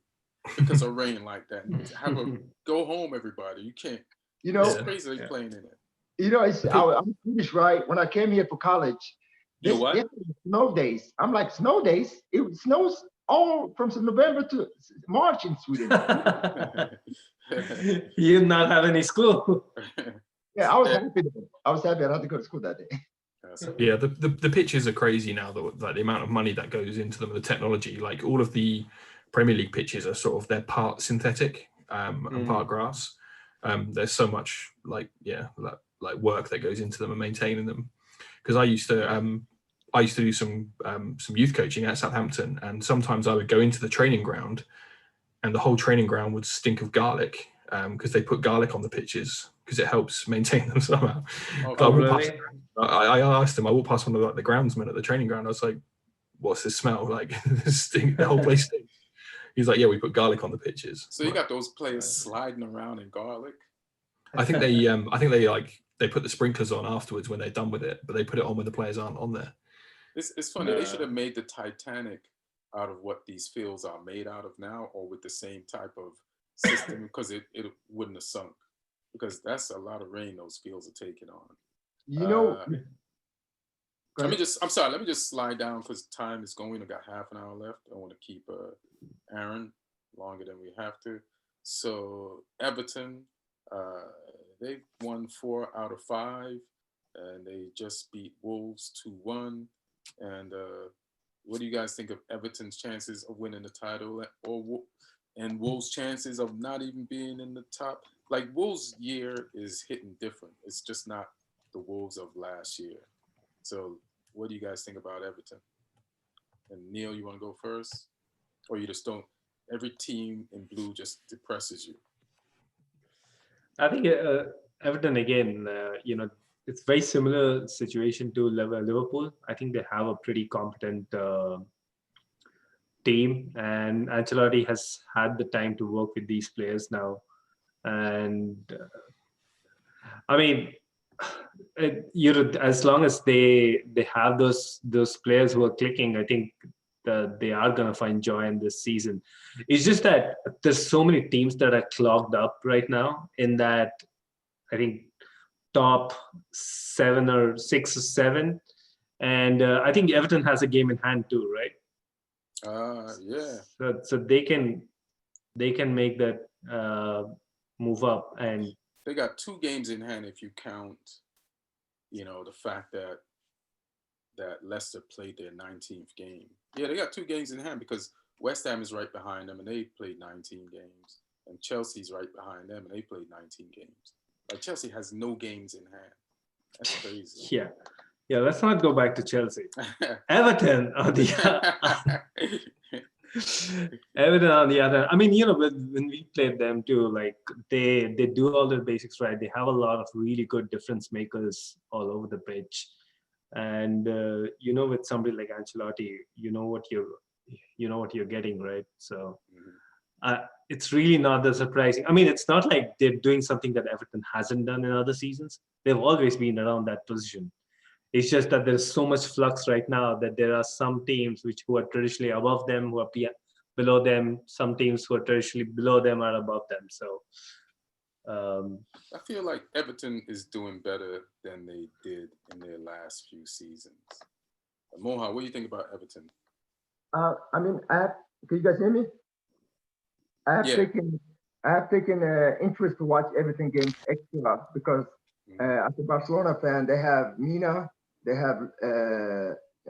because of rain like that. Have a go home, everybody. You can't. It's crazy they playing in it. I'm Swedish, right? When I came here for college, snow days. I'm like, snow days? It snows all from November to March in Sweden. You did not have any school. Yeah, I was happy. I didn't have to go to school that day. Yeah, the pitches are crazy now. That the amount of money that goes into them, the technology, like all of the Premier League pitches are sort of they're part synthetic and part grass. There's so much like work that goes into them and maintaining them. because I used to do some youth coaching at Southampton, and sometimes I would go into the training ground, and the whole training ground would stink of garlic because they put garlic on the pitches because it helps maintain them somehow. Oh, really? I asked him. I walked past one of the groundsmen at the training ground. I was like, "What's this smell? Like the whole place stinks." He's like, "Yeah, we put garlic on the pitches." So you got those players sliding around in garlic. I think they put the sprinklers on afterwards when they're done with it, but they put it on when the players aren't on there. It's funny. They should have made the Titanic out of what these fields are made out of now, or with the same type of system, because it wouldn't have sunk. Because that's a lot of rain those fields are taking on. You know, let me just slide down because time is going. We got half an hour left. I want to keep Aaron longer than we have to. So Everton, they've won 4 out of 5, and they just beat Wolves 2-1. And what do you guys think of Everton's chances of winning the title, and Wolves' chances of not even being in the top? Like, Wolves' year is hitting different. It's just not the Wolves of last year. So what do you guys think about Everton? And Neil, you want to go first? Or you just don't, every team in blue just depresses you? I think Everton, again, it's very similar situation to Liverpool. I think they have a pretty competent team, and Ancelotti has had the time to work with these players now. And I mean, as long as they have those players who are clicking, I think that they are going to find joy in this season. It's just that there's so many teams that are clogged up right now in that, I think, top 7 or 6 or 7. And I think Everton has a game in hand too, right? Yeah. So they can make that move up, and they got 2 games in hand if you count, the fact that Leicester played their 19th game. Yeah, they got 2 games in hand because West Ham is right behind them and they played 19 games, and Chelsea's right behind them and they played 19 games. Like, Chelsea has no games in hand. That's crazy. Yeah. Let's not go back to Chelsea. Everton on the Everton on the other. I mean, when we played them too, like they do all the basics right. They have a lot of really good difference makers all over the pitch, and with somebody like Ancelotti, you know what you're getting, right? So. It's really not that surprising. I mean, it's not like they're doing something that Everton hasn't done in other seasons. They've always been around that position. It's just that there's so much flux right now that there are some teams who are traditionally above them, who are below them. Some teams who are traditionally below them are above them. So I feel like Everton is doing better than they did in their last few seasons. Mowhaaa, what do you think about Everton? I mean, can you guys hear me? I have taken interest to watch Everton games extra because as a Barcelona fan, they have Mina, they have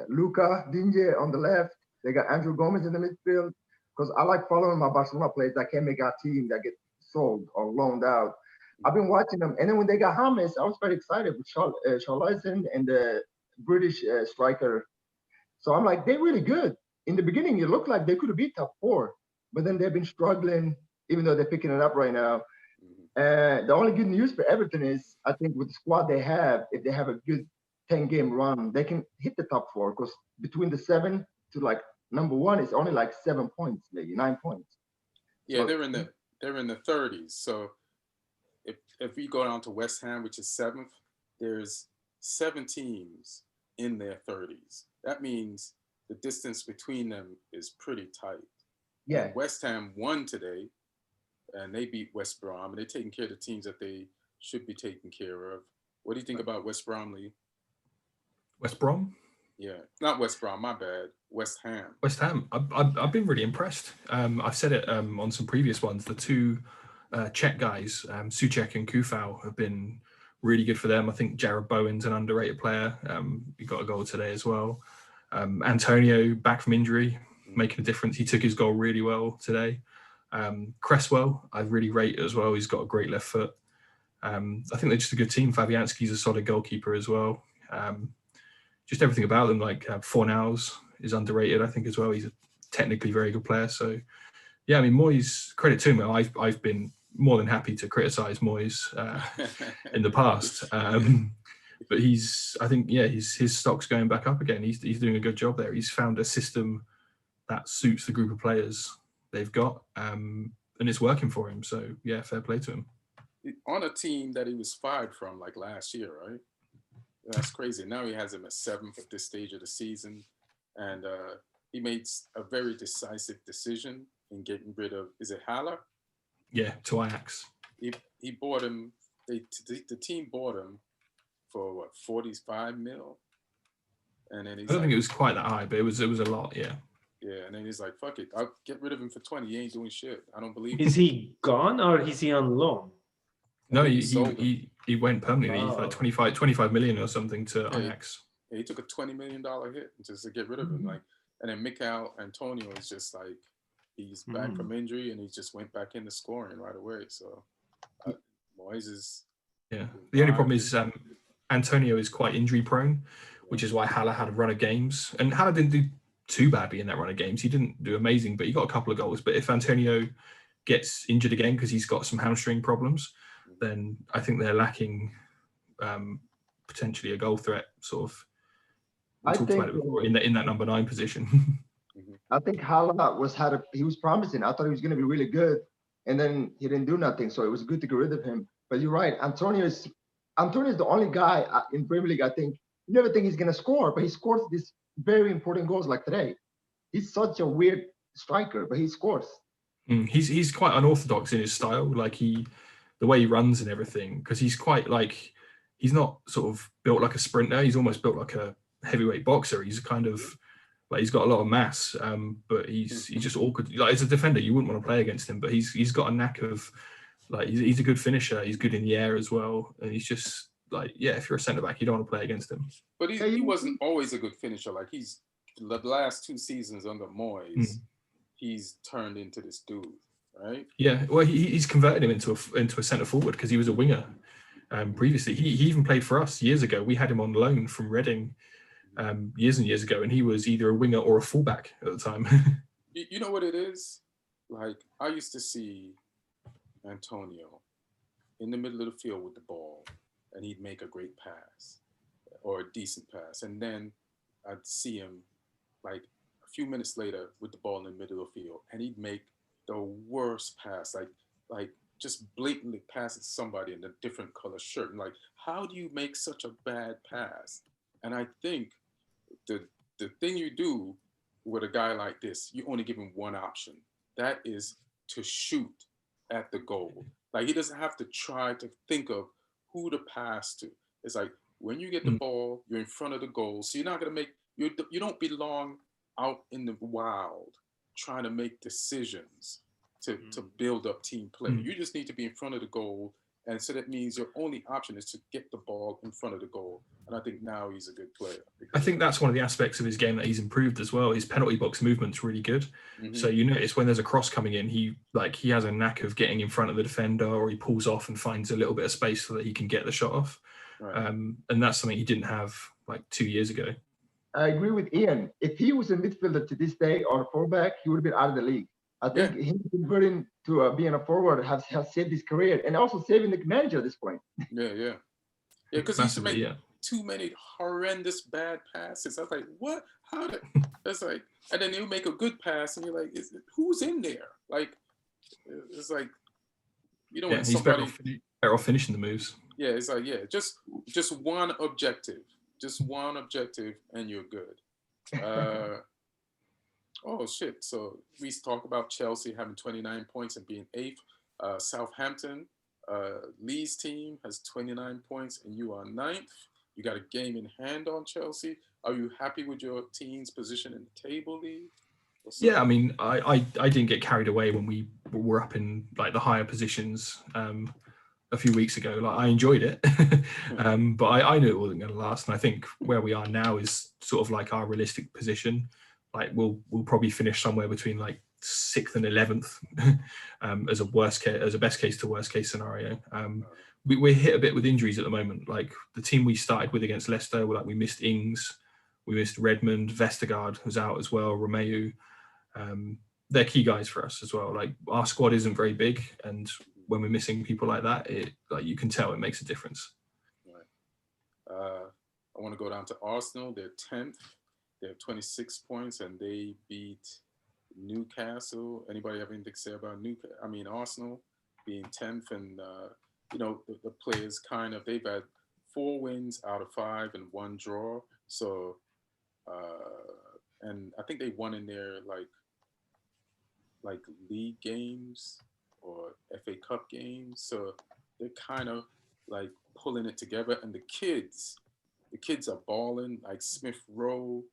Luka Dinje on the left, they got Andrew Gomez in the midfield. Because I like following my Barcelona players that can't make our team, that get sold or loaned out. I've been watching them, and then when they got James, I was very excited with Charlison and the British striker. So I'm like, they're really good. In the beginning, it looked like they could have beat top 4. But then they've been struggling, even though they're picking it up right now. The only good news for Everton is, I think with the squad they have, if they have a good 10-game run, they can hit the top 4. Because between the 7 to like number 1, it's only like 7 points, maybe 9 points. Yeah, so, they're in the 30s. So if we go down to West Ham, which is 7th, there's 7 teams in their 30s. That means the distance between them is pretty tight. Yeah. And West Ham won today, and they beat West Brom, and they're taking care of the teams that they should be taking care of. What do you think about West Bromley? West Brom? Yeah, not West Brom, my bad. West Ham. West Ham. I've been really impressed. I've said it on some previous ones. The 2 Czech guys, Souček and Kufau, have been really good for them. I think Jared Bowen's an underrated player. He got a goal today as well. Antonio, back from injury, making a difference. He took his goal really well today. Cresswell, I really rate as well. He's got a great left foot. I think they're just a good team. Fabianski's a solid goalkeeper as well. just everything about them. Like Fornals is underrated, I think, as well. He's a technically very good player. So yeah, I mean, Moyes, credit to him. I've been more than happy to criticise Moyes in the past. But I think his stock's going back up again. He's doing a good job there. He's found a system that suits the group of players they've got, and it's working for him. So yeah, fair play to him. On a team that he was fired from like last year, right? That's crazy. Now he has him at 7th at this stage of the season, and he made a very decisive decision in getting rid of, is it Haller? Yeah, to Ajax. He bought him. The team bought him for what, 45 mil, and then he's I don't think it was quite that high, but it was a lot. Yeah. Yeah, and then he's like, "Fuck it, I'll get rid of him for 20. He ain't doing shit. I don't believe." Is he gone or is he on loan? No, he went permanently. Oh. Like 25 million or something to Ajax. Yeah, he took a $20 million hit just to get rid of him. Like, and then Mikel Antonio is just like, he's back from injury and he just went back into scoring right away. So Moyes is. Yeah. The only problem is Antonio is quite injury prone, which is why Haller had a run of games, and Haller didn't do too badly in that run of games. He didn't do amazing, but he got a couple of goals. But if Antonio gets injured again because he's got some hamstring problems, then I think they're lacking potentially a goal threat. Sort of. We talked about it before in that number 9 position. I think Haller he was promising. I thought he was going to be really good, and then he didn't do nothing. So it was good to get rid of him. But you're right. Antonio is the only guy in Premier League. I think you never think he's going to score, but he scores these very important goals like today. He's such a weird striker, but he scores. He's quite unorthodox in his style, like the way he runs and everything, because he's quite like, he's not sort of built like a sprinter. He's almost built like a heavyweight boxer. He's kind of like, he's got a lot of mass, but he's just awkward. Like, as a defender, you wouldn't want to play against him, but he's got a knack of, like, he's a good finisher. He's good in the air as well, and he's just like, yeah, if you're a centre back, you don't want to play against him. But he wasn't always a good finisher. Like, he's the last 2 seasons under Moyes, he's turned into this dude, right? Yeah, well, he's converted him into a centre forward because he was a winger previously. He even played for us years ago. We had him on loan from Reading years and years ago, and he was either a winger or a fullback at the time. You know what it is? Like, I used to see Antonio in the middle of the field with the ball, and he'd make a great pass or a decent pass. And then I'd see him like a few minutes later with the ball in the middle of the field, and he'd make the worst pass, like just blatantly pass it to somebody in a different color shirt. And like, how do you make such a bad pass? And I think the thing you do with a guy like this, you only give him one option. That is to shoot at the goal. Like, he doesn't have to try to think of who to pass to. It's like, when you get the ball, you're in front of the goal. So you're not going to make, you don't belong out in the wild trying to make decisions to build up team play. You just need to be in front of the goal. And so that means your only option is to get the ball in front of the goal. And I think now he's a good player. I think that's one of the aspects of his game that he's improved as well. His penalty box movement's really good. So you notice when there's a cross coming in, he has a knack of getting in front of the defender, or he pulls off and finds a little bit of space so that he can get the shot off. Right. And that's something he didn't have like 2 years ago. I agree with Ian. If he was a midfielder to this day or a fullback, he would have been out of the league. I think him converting to being a forward has saved his career, and also saving the manager at this point. Yeah, because he used to make too many horrendous bad passes. I was like, what? How did? That's like, and then he'll make a good pass, and you're like, who's in there? Like, it's like, you know, he's better off finishing the moves. Yeah, it's like, just one objective, and you're good. Oh shit! So we talk about Chelsea having 29 points and being 8th. Southampton, Lee's team, has 29 points, and you are 9th. You got a game in hand on Chelsea. Are you happy with your team's position in the table, Lee? Yeah, I mean, I didn't get carried away when we were up in like the higher positions a few weeks ago. Like, I enjoyed it, but I knew it wasn't going to last. And I think where we are now is sort of like our realistic position. Like, we'll probably finish somewhere between like 6th and 11th as a best case to worst case scenario. We're hit a bit with injuries at the moment. Like, the team we started with against Leicester, we missed Ings, We missed Redmond, Vestergaard was out as well, Romeu. They're key guys for us as well. Like our squad isn't very big, and when we're missing people like that, you can tell it makes a difference. Right. I want to go down to Arsenal. They're 10th. They have 26 points, and they beat Newcastle. Anybody have anything to say about Arsenal being 10th? And the players they've had 4 wins out of 5 and 1 draw. So, and I think they won in their like league games or FA Cup games. So they're kind of like pulling it together. And the kids are balling. Like Smith Rowe,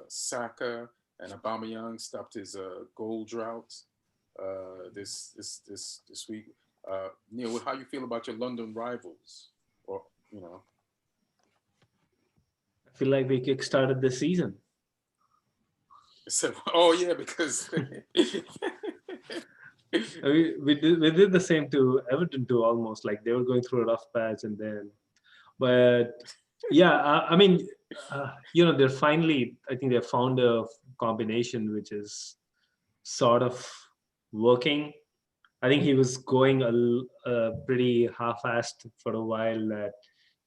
Saka, and Aubameyang stopped his goal drought this week. Neil, how you feel about your London rivals? Or I feel like we kickstarted the season. So, oh yeah, because we did the same to Everton too, almost. Like they were going through a rough patch, but yeah, they're finally. I think they found a combination which is sort of working. I think he was going a pretty half-assed for a while. That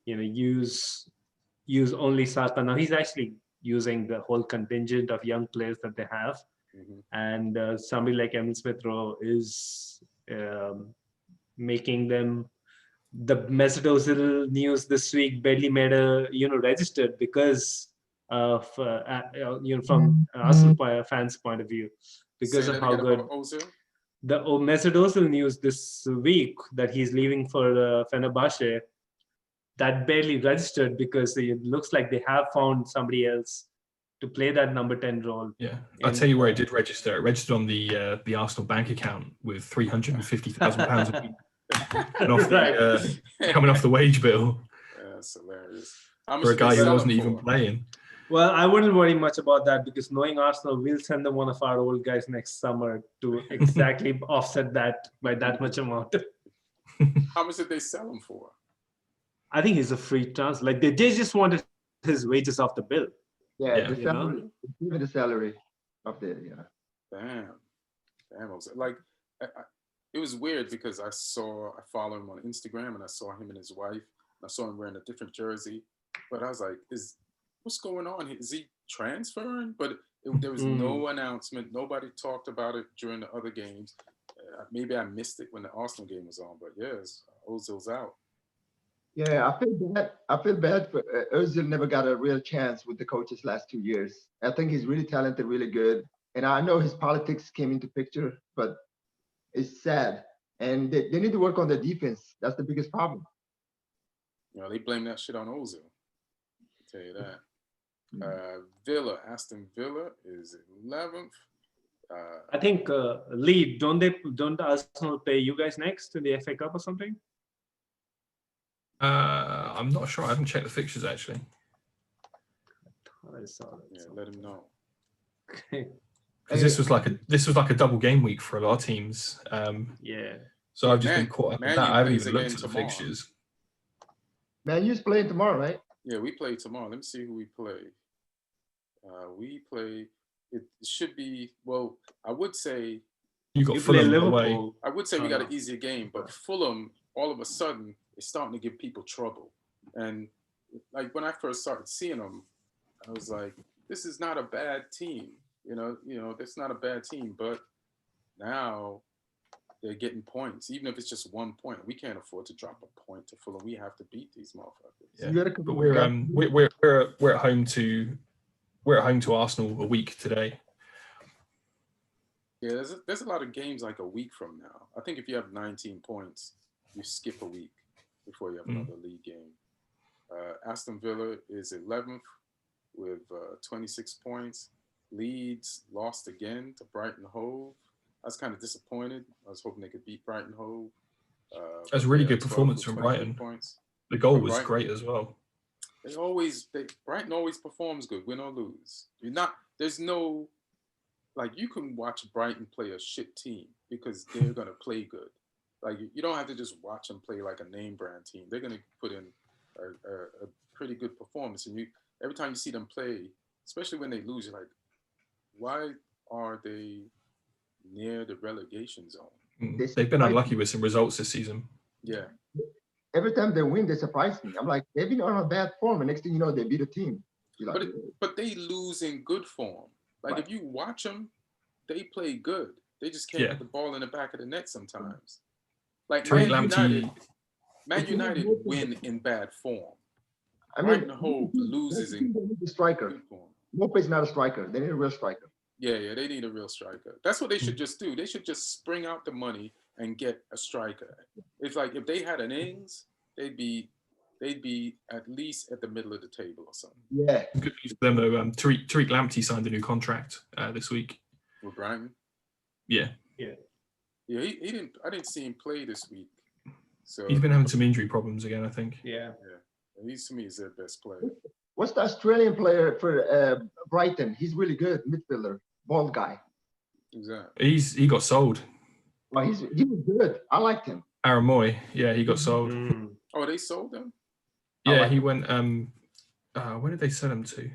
use only Saka. Now he's actually using the whole contingent of young players that they have. Mm-hmm. And somebody like Emil Smith Rowe is making them. The Mesut Ozil news this week barely made a registered because of from Arsenal fans' point of view, because of how good the Mesut Ozil news this week that he's leaving for Fenerbahce. That barely registered because it looks like they have found somebody else to play that number 10 role. Yeah, I'll tell you where it did register. It registered on the Arsenal bank account with £350,000 a week, and coming off the wage bill. That's hilarious. For a guy who wasn't even playing. Well, I wouldn't worry much about that because knowing Arsenal, we'll send them one of our old guys next summer to exactly offset that by that much amount. How much did they sell him for? I think he's a free transfer. Like they just wanted his wages off the bill. Yeah, the salary, even the salary of the Damn. Like it was weird because I follow him on Instagram and I saw him and his wife. And I saw him wearing a different jersey, but I was like, what's going on? Is he transferring? But there was no announcement. Nobody talked about it during the other games. Maybe I missed it when the Arsenal game was on, but yes, Ozil's out. Yeah, I feel bad for Ozil. Never got a real chance with the coaches last 2 years. I think he's really talented, really good, and I know his politics came into picture, but it's sad. And they need to work on the defense. That's the biggest problem. They blame that shit on Ozil. I'll tell you that. Aston Villa is 11th. I think Lee, don't Arsenal play you guys next in the FA Cup or something? I'm not sure. I haven't checked the fixtures actually. I saw that. Yeah, let him know. Because this was like a double game week for a lot of teams. Yeah. So I've just been caught up in that. I haven't even looked at the fixtures. Man, you're playing tomorrow, right? Yeah, we play tomorrow. Let me see who we play. We play. It should be. Well, I would say. You got Fulham away. I would say we got an easier game, but Fulham all of a sudden is starting to give people trouble. And like when I first started seeing them, I was like, this is not a bad team. That's not a bad team. But now they're getting points, even if it's just 1 point. We can't afford to drop a point to Fulham. We have to beat these motherfuckers. Yeah. But we're at home to Arsenal a week today. Yeah, there's a lot of games like a week from now. I think if you have 19 points, you skip a week before you have another league game. Aston Villa is 11th with 26 points. Leeds lost again to Brighton Hove. I was kind of disappointed. I was hoping they could beat Brighton Hove. That's a really good performance from Brighton. Points. The goal was great as well. Brighton always performs good, win or lose. There's no, like, you can watch Brighton play a shit team because they're going to play good. Like, you don't have to just watch them play like a name brand team. They're going to put in a pretty good performance. And every time you see them play, especially when they lose, you're like, why are they near the relegation zone? They've been unlucky with some results this season. Yeah. Every time they win, they surprise me. I'm like, they've been on a bad form, and next thing you know, they beat a team. You're like, But they lose in good form. Like Right. if you watch them, they play good. They just can't get the ball in the back of the net sometimes. Like Tariq Man United win in bad form. I mean, Brighton Hove loses in a striker. good form. Mowhaa's not a striker. They need a real striker. Yeah, they need a real striker. That's what they should just do. They should just spring out the money and get a striker. It's like if they had an Ings, they'd be at least at the middle of the table or something. Yeah. Good news for them though. Tariq Lamptey signed a new contract this week. With Brighton? Yeah. Yeah, he didn't. I didn't see him play this week. So He's been having some injury problems again, I think. Yeah. He's to me is their best player. What's the Australian player for Brighton? He's really good, midfielder, bald guy. Exactly. He got sold. Well, he was good. I liked him. Aaron Moy, yeah, he got sold. Oh, they sold him? Yeah, he went. Where did they sell him to?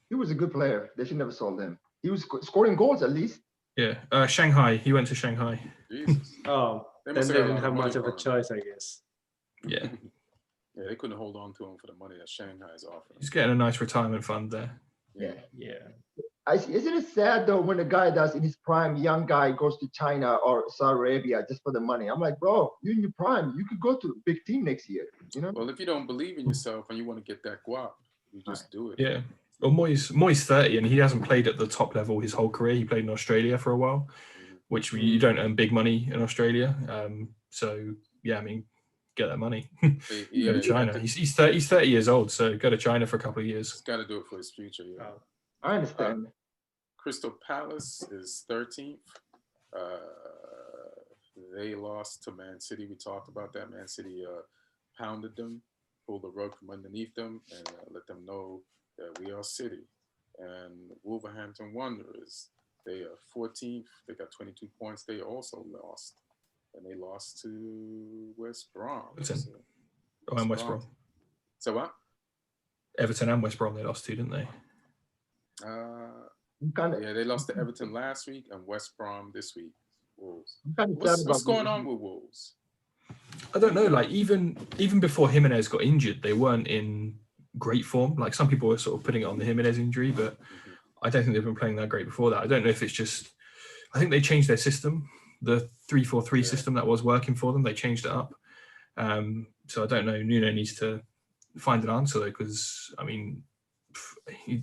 He was a good player. They should never sold him. He was scoring goals at least. Yeah, Shanghai. He went to Shanghai. Jesus. Oh, then they didn't have much of a choice, I guess. Yeah. Yeah, they couldn't hold on to him for the money that Shanghai is offering. He's getting a nice retirement fund there. Yeah. Isn't it sad though when a guy that's in his prime, young guy, goes to China or Saudi Arabia just for the money? I'm like, bro, you're in your prime. You could go to a big team next year. You know? Well, if you don't believe in yourself and you want to get that guap, you just do it. Yeah. Well, Moyes 30 and he hasn't played at the top level his whole career. He played in Australia for a while, which you don't earn big money in Australia. So yeah, I mean, get that money. Go to China. He's 30 years old, so go to China for a couple of years. He's got to do it for his future. Yeah. I understand. Crystal Palace is 13th. They lost to Man City. We talked about that. Man City pounded them, pulled the rug from underneath them, and let them know that we are City. And Wolverhampton Wanderers, they are 14th. They got 22 points. They also lost. And they lost to West Brom. And West Brom. So what? Everton and West Brom they lost to, didn't they? Yeah, they lost to Everton last week and West Brom this week. Wolves. What's going on with Wolves? I don't know. Like even before Jimenez got injured, they weren't in great form. Like some people were sort of putting it on the Jimenez injury, but I don't think they've been playing that great before that. I don't know if it's just. I think they changed their system, the 3-4-3 system that was working for them. They changed it up. So I don't know. Nuno needs to find an answer though, because I mean, he's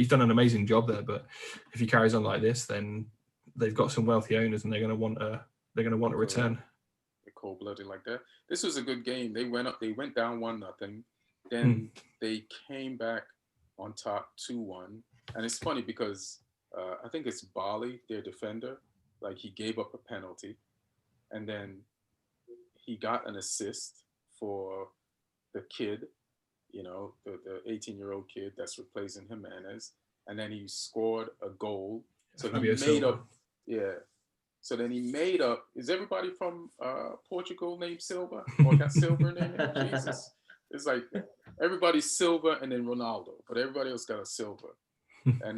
done an amazing job there. But if he carries on like this, then they've got some wealthy owners, and they're going to want a return. They're cold-blooded like that. This was a good game. They went up. They went down 1-0. Then they came back on top 2-1. And it's funny because I think it's Bali, their defender. Like he gave up a penalty, and then he got an assist for the kid, you know, the 18-year-old kid that's replacing Jimenez, and then he scored a goal. So he made up. Yeah. So then he made up. Is everybody from Portugal named Silva or got Silva in their name? Jesus. It's like everybody's Silva and then Ronaldo, but everybody else got a Silva. And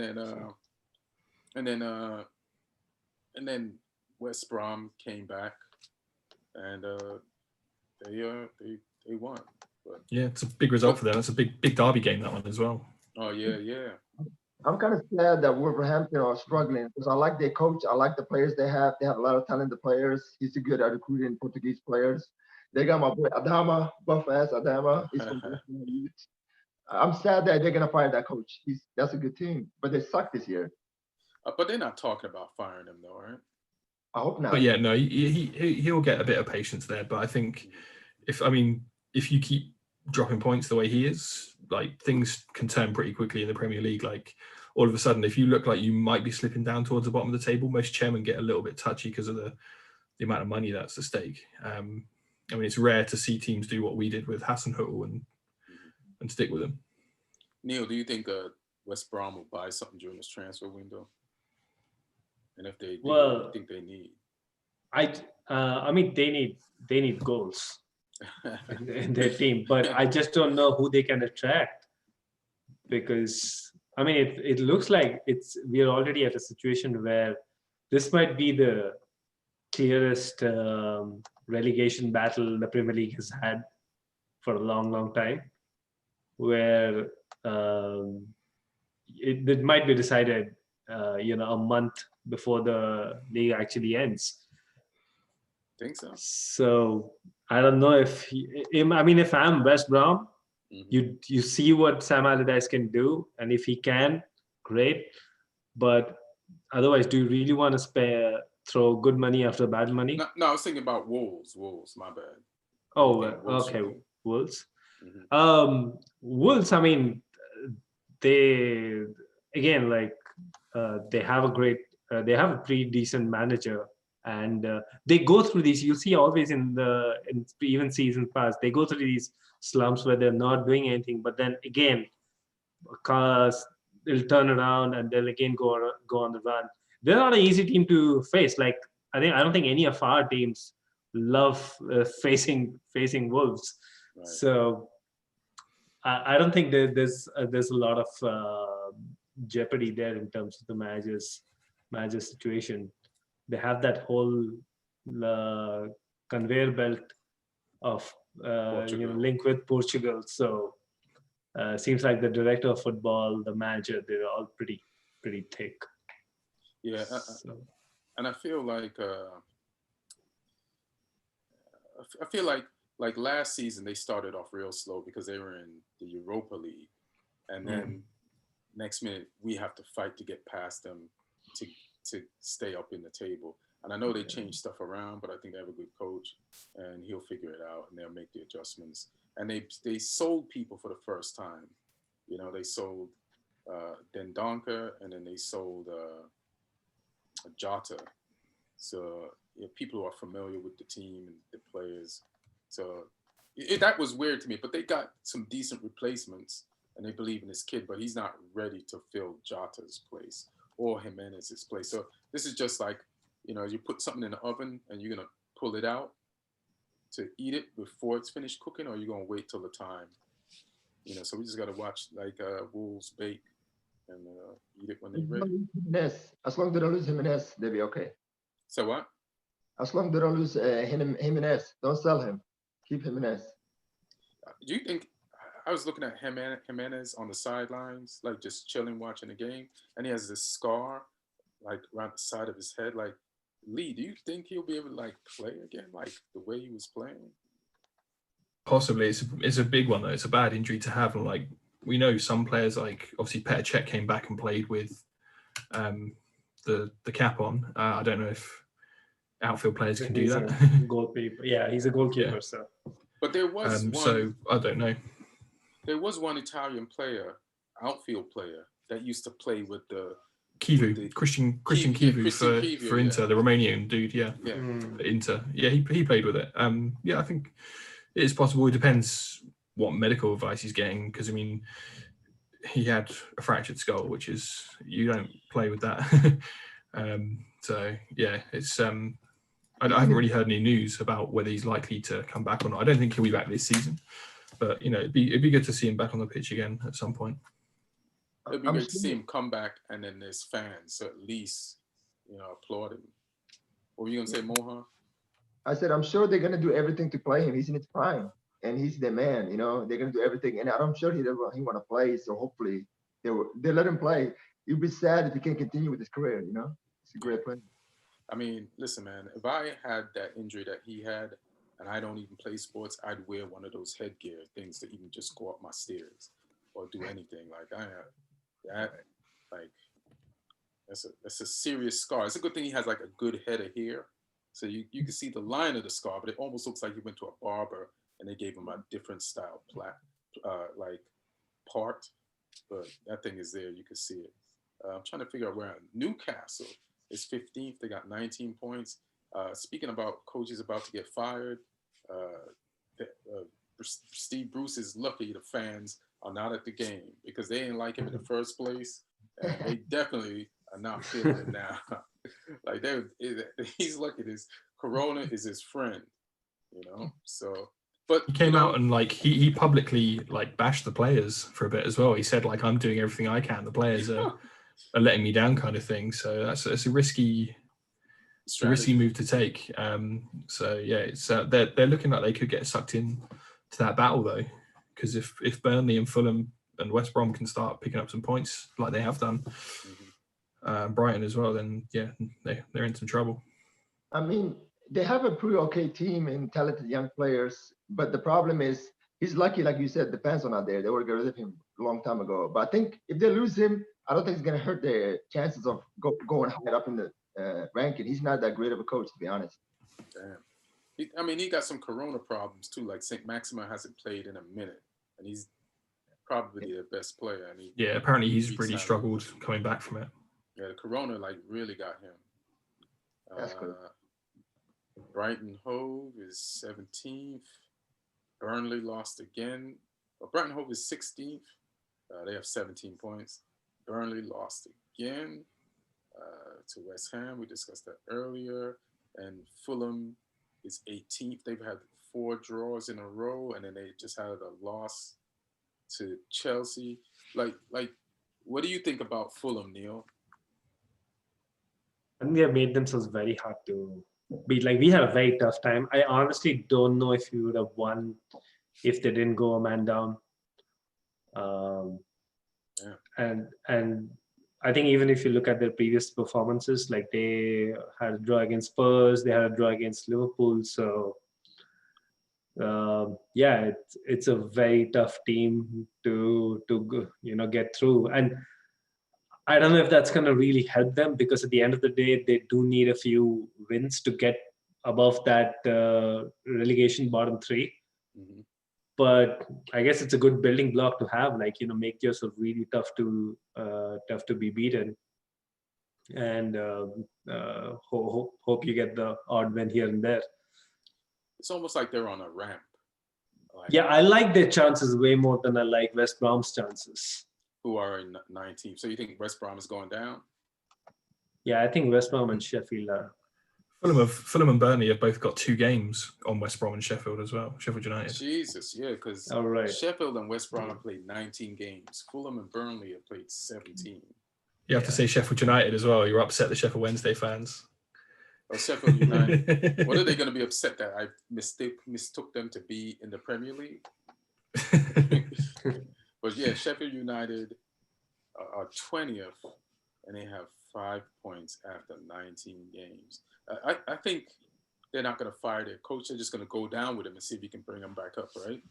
then West Brom came back, and they won. But, yeah, it's a big result for them. It's a big derby game, that one as well. Oh yeah. I'm kind of sad that Wolverhampton are struggling because I like their coach. I like the players they have. They have a lot of talented players. He's good at recruiting Portuguese players. They got my boy Adama, buff ass Adama. He's from I'm sad that they're gonna fire that coach. That's a good team, but they suck this year. But they're not talking about firing him though, right? I hope not. But yeah, no, he'll get a bit of patience there. But I think if you keep dropping points the way he is, like things can turn pretty quickly in the Premier League. Like all of a sudden, if you look like you might be slipping down towards the bottom of the table, most chairmen get a little bit touchy because of the amount of money that's at stake. I mean, it's rare to see teams do what we did with Hudson and stick with him. Neil, do you think West Brom will buy something during this transfer window? And if they do, what do you think they need? I mean, they need goals. in their team, but I just don't know who they can attract, because I mean it looks like we're already at a situation where this might be the clearest relegation battle the Premier League has had for a long time, where it might be decided a month before the league actually ends. Think so? So I don't know if if I'm West Brom, you see what Sam Allardyce can do, and if he can, great. But otherwise, do you really want to throw good money after bad money? No, I was thinking about Wolves. My bad. Oh, okay, Wolves. Mm-hmm. Wolves. I mean, they again they have a pretty decent manager, and they go through these. You'll see always in even season past, they go through these slumps where they're not doing anything, but then again, because they'll turn around and they'll again go on the run. They're not an easy team to face. Like I don't think any of our teams love facing Wolves. Right. So I don't think there's a lot of jeopardy there in terms of the manager's situation. They have that whole conveyor belt of link with Portugal. So seems like the director of football, the manager, they're all pretty thick. Yeah, and I feel like last season they started off real slow because they were in the Europa League, and then next minute we have to fight to get past them to stay up in the table. And I know they changed stuff around, but I think they have a good coach, and he'll figure it out, and they'll make the adjustments. And they sold people for the first time. They sold Dendoncker, and then they sold Jota. So people who are familiar with the team and the players. So that was weird to me, but they got some decent replacements, and they believe in this kid, but he's not ready to fill Jota's place or Jimenez's place. So this is just like, you put something in the oven and you're going to pull it out to eat it before it's finished cooking, or you're going to wait till the time. So we just got to watch Wolves bake and eat it when they're ready. As long as they don't lose Jimenez, they'll be okay. So what? As long as they don't lose Jimenez, don't sell him. Keep Jimenez. Do you think, I was looking at Jimenez on the sidelines, like just chilling, watching the game, and he has this scar, like around the side of his head. Like, Lee, do you think he'll be able to play again, like the way he was playing? Possibly. It's a big one though. It's a bad injury to have, and we know some players, like obviously Petr Cech came back and played with the cap on. I don't know if outfield players can do that. Goalkeeper. Yeah, he's a goalkeeper. Yeah. So. But there was one. So I don't know. There was one Italian player, outfield player, that used to play with the Kivu, Christian Kivu for Inter, the Romanian dude, for Inter. Yeah, he played with it. I think it is possible. It depends what medical advice he's getting, because he had a fractured skull, which is, you don't play with that. So yeah, it's I haven't really heard any news about whether he's likely to come back or not. I don't think he'll be back this season, but it'd be good to see him back on the pitch again at some point. It'd be great to see him come back, and then there's fans, so at least applaud him. What were you gonna say, Mowhaaa? I said I'm sure they're gonna do everything to play him. He's in his prime, and he's the man. They're gonna do everything, and I'm sure he want to play. So hopefully they let him play. You'd be sad if he can't continue with his career. It's a great player. Listen, man. If I had that injury that he had, and I don't even play sports, I'd wear one of those headgear things to even just go up my stairs or do anything. That's a serious scar. It's a good thing he has a good head of hair, so you can see the line of the scar, but it almost looks like he went to a barber and they gave him a different style part. But that thing is there. You can see it. I'm trying to figure out where Newcastle is 15th. They got 19 points. Speaking about coaches about to get fired, Steve Bruce is lucky the fans are not at the game, because they didn't like him in the first place, and they definitely are not feeling it now. He's lucky. This Corona is his friend, So But he came out and like he publicly like bashed the players for a bit as well. He said like, I'm doing everything I can. The players are letting me down, kind of thing. So that's a risky move to take. So yeah, it's they're looking like they could get sucked in to that battle though, because if Burnley and Fulham and West Brom can start picking up some points like they have done, Brighton as well, then yeah, they're in some trouble. I mean, they have a pretty okay team and talented young players, but the problem is he's lucky, like you said, the fans are not there. They would get rid of him a long time ago. But I think if they lose him, I don't think it's going to hurt their chances of going higher up in the ranking. He's not that great of a coach, to be honest. Damn. He got some corona problems too. Like St. Maximin hasn't played in a minute, and he's probably their best player. And apparently he's really struggled coming back from it. Yeah, the corona like really got him. That's good. Brighton Hove is 17th. Burnley lost again. Well, Brighton Hove is 16th. They have 17 points. Burnley lost again to West Ham. We discussed that earlier. And Fulham is 18th. They've had 4 draws in a row, and then they just had a loss to Chelsea. Like, what do you think about Fulham, Neil? I think they have made themselves very hard to beat. Like, we had a very tough time. I honestly don't know if we would have won if they didn't go a man down. And I think even if you look at their previous performances, like they had a draw against Spurs, they had a draw against Liverpool. So it's a very tough team to get through. And I don't know if that's going to really help them, because at the end of the day, they do need a few wins to get above that relegation bottom 3. Mm-hmm. But I guess it's a good building block to have, like, make yourself really tough to be beaten, and hope you get the odd win here and there. It's almost like they're on a ramp. Yeah, I like their chances way more than I like West Brom's chances. Who are in 19th. So you think West Brom is going down? Yeah, I think West Brom and Sheffield are. Fulham and Burnley have both got 2 games on West Brom and Sheffield as well. Sheffield United. Jesus, yeah, because Sheffield and West Brom have played 19 games. Fulham and Burnley have played 17. You have to say Sheffield United as well. You're upset the Sheffield Wednesday fans. Oh, Sheffield United. What are they going to be upset that I mistook them to be in the Premier League? But yeah, Sheffield United are 20th, and they have 5 points after 19 games. I think they're not going to fire their coach. They're just going to go down with him and see if he can bring them back up, right?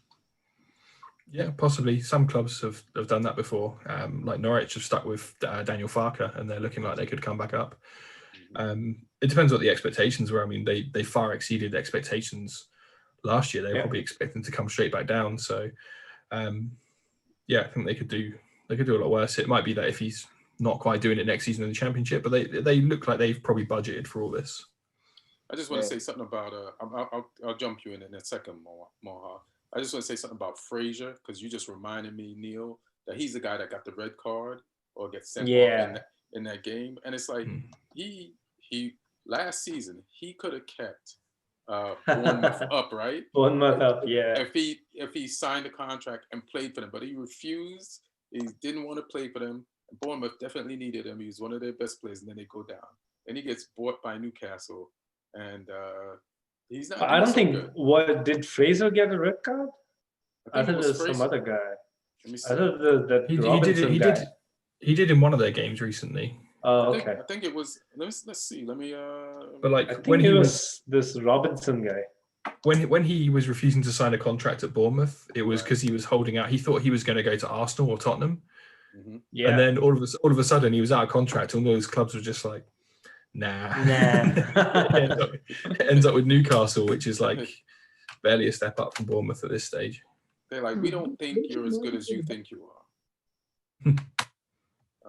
Yeah, possibly. Some clubs have done that before. Like Norwich have stuck with Daniel Farke, and they're looking like they could come back up. It depends what the expectations were. I mean, they far exceeded expectations last year. They were probably expecting to come straight back down. So, I think they could do a lot worse. It might be that if he's not quite doing it next season in the Championship, but they look like they've probably budgeted for all this. I just want to say something about I'll jump you in a second, Mowhaaa. I just want to say something about Frazier, because you just reminded me, Neil, that he's the guy that got the red card or gets sent off in that game. And it's like he last season he could have kept Bournemouth up, right? Bournemouth up, yeah. If he signed a contract and played for them, but he refused. He didn't want to play for them. Bournemouth definitely needed him. He was one of their best players, and then they go down. And he gets bought by Newcastle, and he's not. I don't think. What did Fraser get a red card? I thought it was some other guy. Let me see. I thought that he did in one of their games recently. Oh, okay. I think it was. Let's see. Let me. But like I think it was this Robinson guy. When he was refusing to sign a contract at Bournemouth, it was because he was holding out. He thought he was going to go to Arsenal or Tottenham. Mm-hmm. Yeah. And then all of a sudden he was out of contract. All those clubs were just like, nah. ends up with Newcastle, which is like barely a step up from Bournemouth at this stage. They're like, we don't think you're as good as you think you are.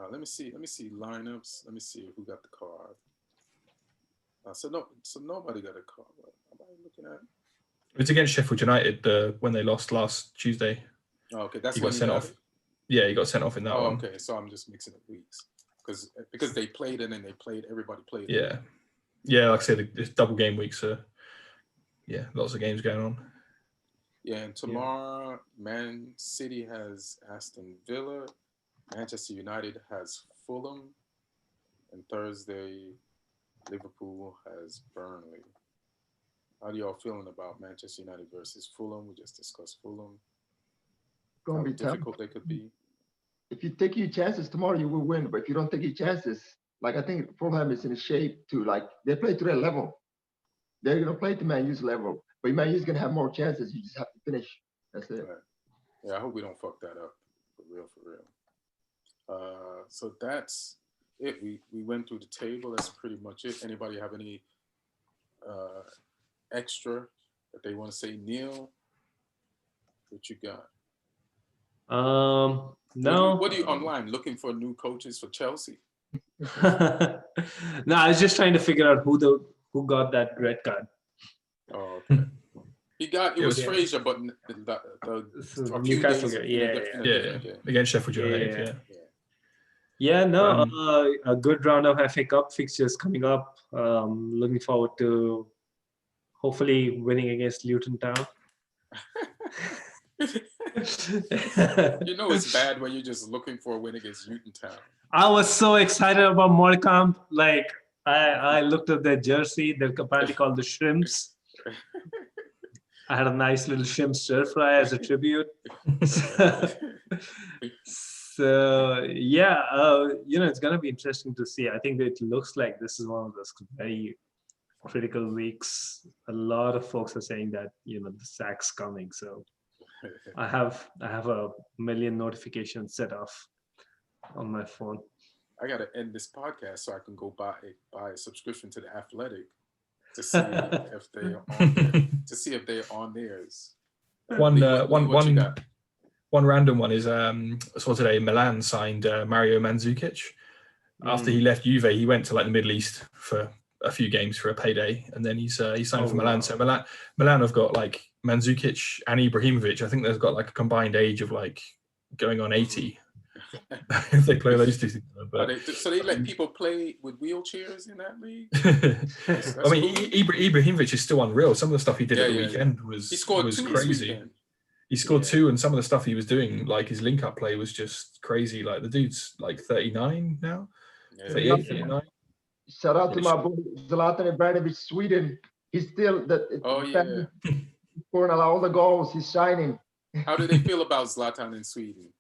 Let me see lineups. Let me see who got the card. So nobody got a card. What am I looking at? It's against Sheffield United when they lost last Tuesday. Oh, okay, that's he when got sent off. Yeah, he got sent off in that one. Okay, so I'm just mixing up weeks because they played and then everybody played. Yeah, like I said, it's double game weeks. So yeah, lots of games going on. Yeah, and tomorrow, Man City has Aston Villa, Manchester United has Fulham, and Thursday, Liverpool has Burnley. How do y'all feeling about Manchester United versus Fulham? We just discussed Fulham. It's gonna How be tough. difficult they could be. If you take your chances tomorrow, you will win. But if you don't take your chances, like I think Fulham is in shape to like they play to their level. They're gonna play to Man U's level, but Man U's gonna have more chances. You just have to finish. That's it. Right. Yeah, I hope we don't fuck that up. For real, for real. So that's it. We went through the table. That's pretty much it. Anybody have any extra that they want to say? Neil, what you got? No. What are you online looking for new coaches for Chelsea? No, I was just trying to figure out who got that red card. Oh, okay. It was Fraser, but the Newcastle days, yeah, against Sheffield United. Yeah, no, a good round of FA Cup fixtures coming up. Looking forward to hopefully winning against Luton Town. You know it's bad when you're just looking for a win against Luton Town. I was so excited about Morecambe. Like I looked at their jersey. They're apparently called the Shrimps. I had a nice little shrimp stir fry as a tribute. So yeah, it's gonna be interesting to see. I think that it looks like this is one of those very critical weeks. A lot of folks are saying that the sack's coming. So I have a million notifications set off on my phone. I gotta end this podcast so I can go buy a subscription to The Athletic to see if they're on there, to see if they're on theirs. One random one is I saw today Milan signed Mario Mandzukic. After he left Juve, he went to like the Middle East for a few games for a payday, and then he signed for Milan. Wow. So Milan have got like Mandzukic and Ibrahimovic. I think they've got like a combined age of like going on 80. If they play those two together. But, so they let people play with wheelchairs in that league? I mean, cool. Ibrahimovic is still unreal. Some of the stuff he did at the weekend was crazy. He scored 2, and some of the stuff he was doing, like his link-up play, was just crazy. Like the dude's like 39 now, 38, 39. Shout out to my boy Zlatan Ibrahimovic, Sweden. He's still scoring all the goals. He's shining. How do they feel about Zlatan in Sweden?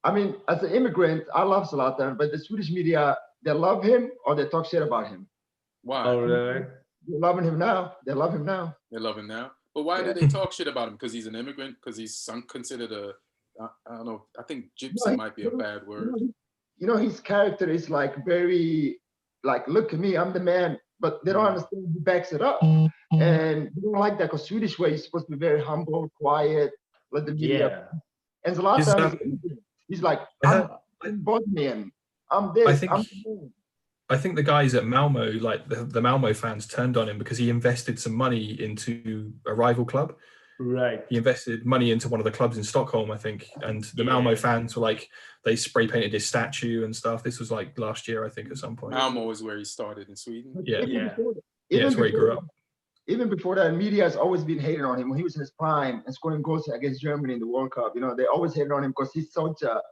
I mean, as an immigrant, I love Zlatan, but the Swedish media, they love him or they talk shit about him. Why? Oh, really? They're loving him now. They love him now. They love him now. But why do they talk shit about him? Because he's an immigrant? Because he's considered I don't know, I think gypsy might be a bad word. His character is like very, like, look at me, I'm the man. But they don't understand who backs it up. And they don't like that because Swedish way, he's supposed to be very humble, quiet, let the media. And Zlatan, he's like, I'm Bosnian. I'm this. I think the guys at Malmo, like the Malmo fans, turned on him because he invested some money into a rival club. Right. He invested money into one of the clubs in Stockholm, I think. And the Malmo fans were like, they spray painted his statue and stuff. This was like last year, I think, at some point. Malmo is where he started in Sweden. That's where he grew up. Even before that, media has always been hating on him when he was in his prime and scoring goals against Germany in the World Cup. They always hated on him because he's such a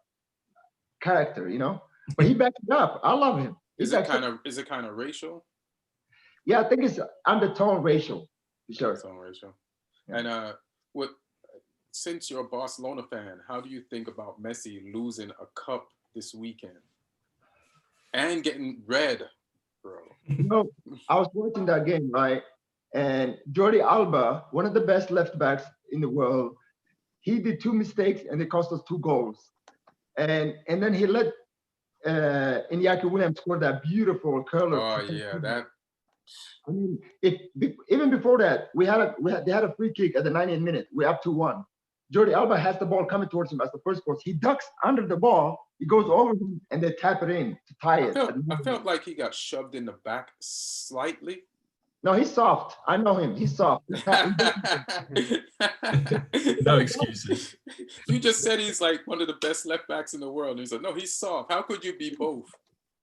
character, But he backed it up. I love him. Is it kind of racial? Yeah, I think it's undertone racial. For sure. Undertone racial. And since you're a Barcelona fan, how do you think about Messi losing a cup this weekend and getting red, bro? I was watching that game, right? And Jordi Alba, one of the best left backs in the world, he did 2 mistakes and they cost us 2 goals. And then he let Iñaki Williams score that beautiful curler. Oh yeah, that. I mean, even before that, they had a free kick at the 90th minute. We're up 2-1. Jordi Alba has the ball coming towards him as the first post. He ducks under the ball. He goes over him and they tap it in to tie it. I felt like he got shoved in the back slightly. No, he's soft. I know him. He's soft. No excuses. You just said he's like one of the best left backs in the world. He's like, no, he's soft. How could you be both?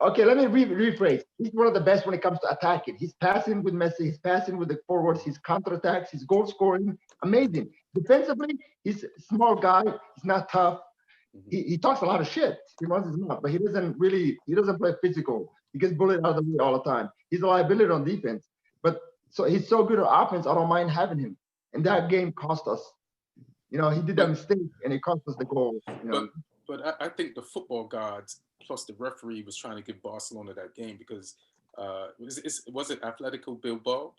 Okay, let me rephrase. He's one of the best when it comes to attacking. He's passing with Messi. He's passing with the forwards. His counterattacks. His goal scoring. Amazing. Defensively, he's a small guy. He's not tough. He talks a lot of shit. He runs his mouth, but he doesn't play physical. He gets bullied out of the way all the time. He's a liability on defense. But so he's so good at offense, I don't mind having him. And that game cost us. He did that mistake and it cost us the goal. But I think the football gods plus the referee was trying to give Barcelona that game because was it Atletico Bilbao?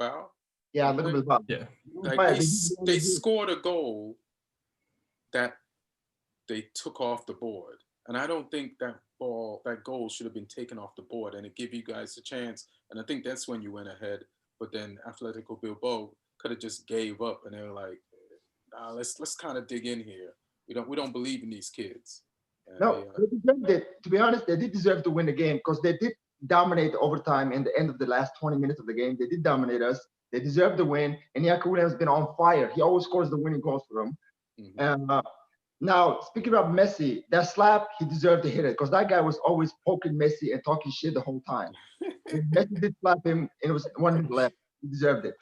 Yeah, Atletico Bilbao. Yeah. Like they scored a goal that they took off the board. And I don't think that goal should have been taken off the board and it gave you guys a chance. And I think that's when you went ahead. But then Atletico Bilbao could have just gave up and they were like, let's kind of dig in here. We don't believe in these kids. And they deserved it. To be honest, they did deserve to win the game because they did dominate overtime in the end of the last 20 minutes of the game. They did dominate us. They deserved the win. And Iñaki Williams has been on fire. He always scores the winning goals for them. Mm-hmm. Now, speaking about Messi, that slap, he deserved to hit it because that guy was always poking Messi and talking shit the whole time. Messi did slap him, and it was 1 minute left. He deserved it.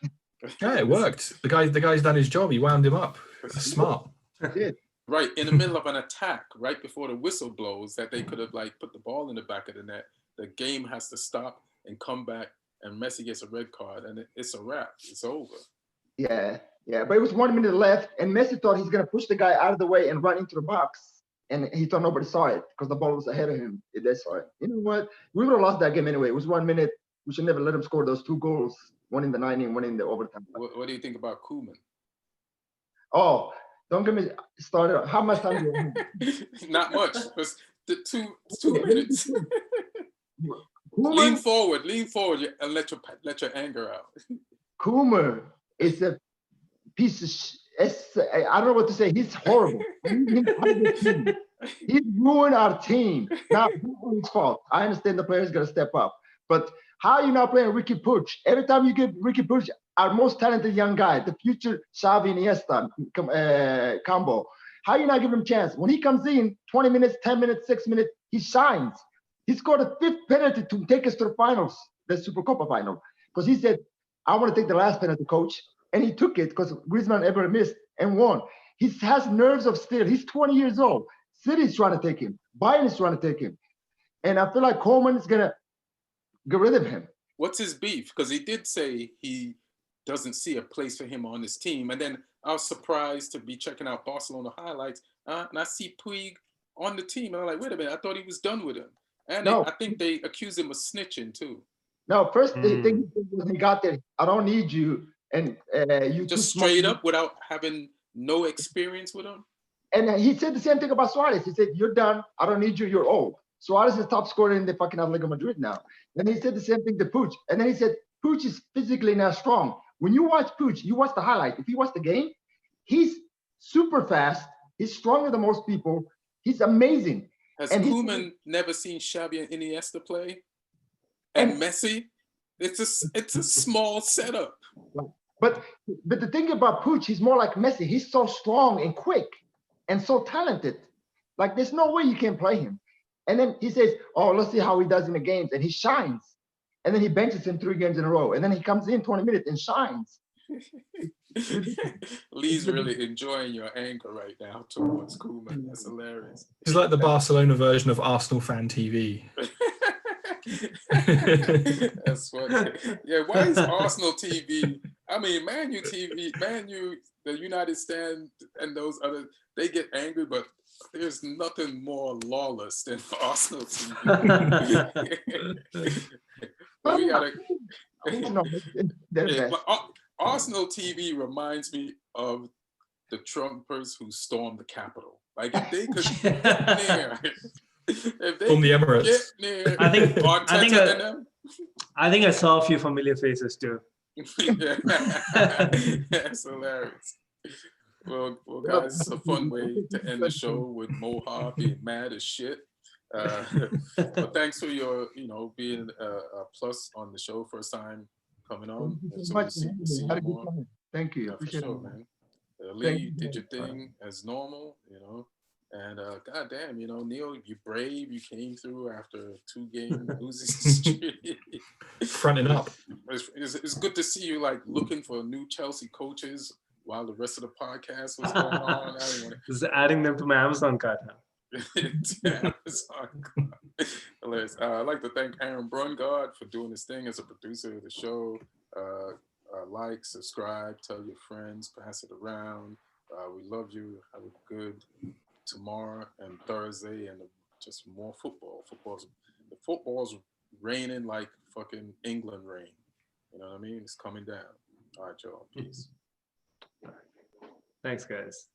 Yeah, it worked. The guy's done his job. He wound him up. That's smart. He did. Right, in the middle of an attack, right before the whistle blows, that they could have put the ball in the back of the net. The game has to stop and come back, and Messi gets a red card, and it's a wrap. It's over. Yeah, but it was 1 minute left, and Messi thought he's gonna push the guy out of the way and run into the box, and he thought nobody saw it because the ball was ahead of him. They saw it. You know what? We would have lost that game anyway. It was 1 minute. We should never let him score those 2 goals, one in the 90 and one in the overtime. What do you think about Koeman? Oh, don't get me started. How much time do you have? Not much. It's the 2 minutes. Lean forward, and let your anger out. Koeman is a piece of I don't know what to say. He's horrible. He ruined our team. Now, it's his fault. I understand the players got to step up. But how are you not playing Ricky Puig? Every time you get Ricky Puig, our most talented young guy, the future Xavi Iniesta combo, how are you not giving him a chance? When he comes in, 20 minutes, 10 minutes, 6 minutes, he shines. He scored a 5th penalty to take us to the finals, the Supercopa final. Because he said, I want to take the last penalty, coach. And he took it because Griezmann ever missed and won. He has nerves of steel. He's 20 years old. City's trying to take him. Bayern is trying to take him. And I feel like Coleman is going to get rid of him. What's his beef? Because he did say he doesn't see a place for him on his team. And then I was surprised to be checking out Barcelona highlights. And I see Puig on the team. And I'm like, wait a minute, I thought he was done with him. And I think they accuse him of snitching too. No, first the thing when he got there, I don't need you. And you just straight up without having no experience with him. And he said the same thing about Suarez. He said, you're done. I don't need you. You're old. Suarez is top scorer in the fucking Atletico Madrid now. And he said the same thing to Puig. And then he said, Puig is physically not strong. When you watch Puig, you watch the highlight. If you watch the game, he's super fast. He's stronger than most people. He's amazing. Has Koeman never seen Xavi and Iniesta play? And Messi? It's a small setup. But the thing about Puig, he's more like Messi. He's so strong and quick and so talented. Like, there's no way you can play him. And then he says, oh, let's see how he does in the games. And he shines. And then he benches him 3 games in a row. And then he comes in 20 minutes and shines. Lee's really enjoying your anger right now towards Koeman. That's hilarious. He's like the Barcelona version of Arsenal fan TV. That's funny. Yeah, why is Arsenal TV? I mean, Man U TV, the United Stand, and those other, they get angry, but there's nothing more lawless than Arsenal TV. We gotta. Arsenal TV reminds me of the Trumpers who stormed the Capitol. Like, if they could get near, from the Emirates. Get near I think I saw a few familiar faces too. Yeah. That's hilarious. Well, guys, it's a fun way to end the show with Mowhaaa being mad as shit. But thanks for your, being a plus on the show, first time coming on. See you more. Thank you. Yeah, for sure, man. Lee, did your thing as normal, And goddamn, Neil, you're brave. You came through after 2-game losing streak. Fronting up. It's good to see you like looking for new Chelsea coaches while the rest of the podcast was going on. I didn't want Just adding them to my Amazon cart now. Hilarious. I'd like to thank Aaron Brungardt for doing his thing as a producer of the show. Like, subscribe, tell your friends, pass it around. We love you. Have a good tomorrow and Thursday, and just more football. The football's raining like fucking England rain. You know what I mean? It's coming down. All right, y'all. Peace. Thanks, guys.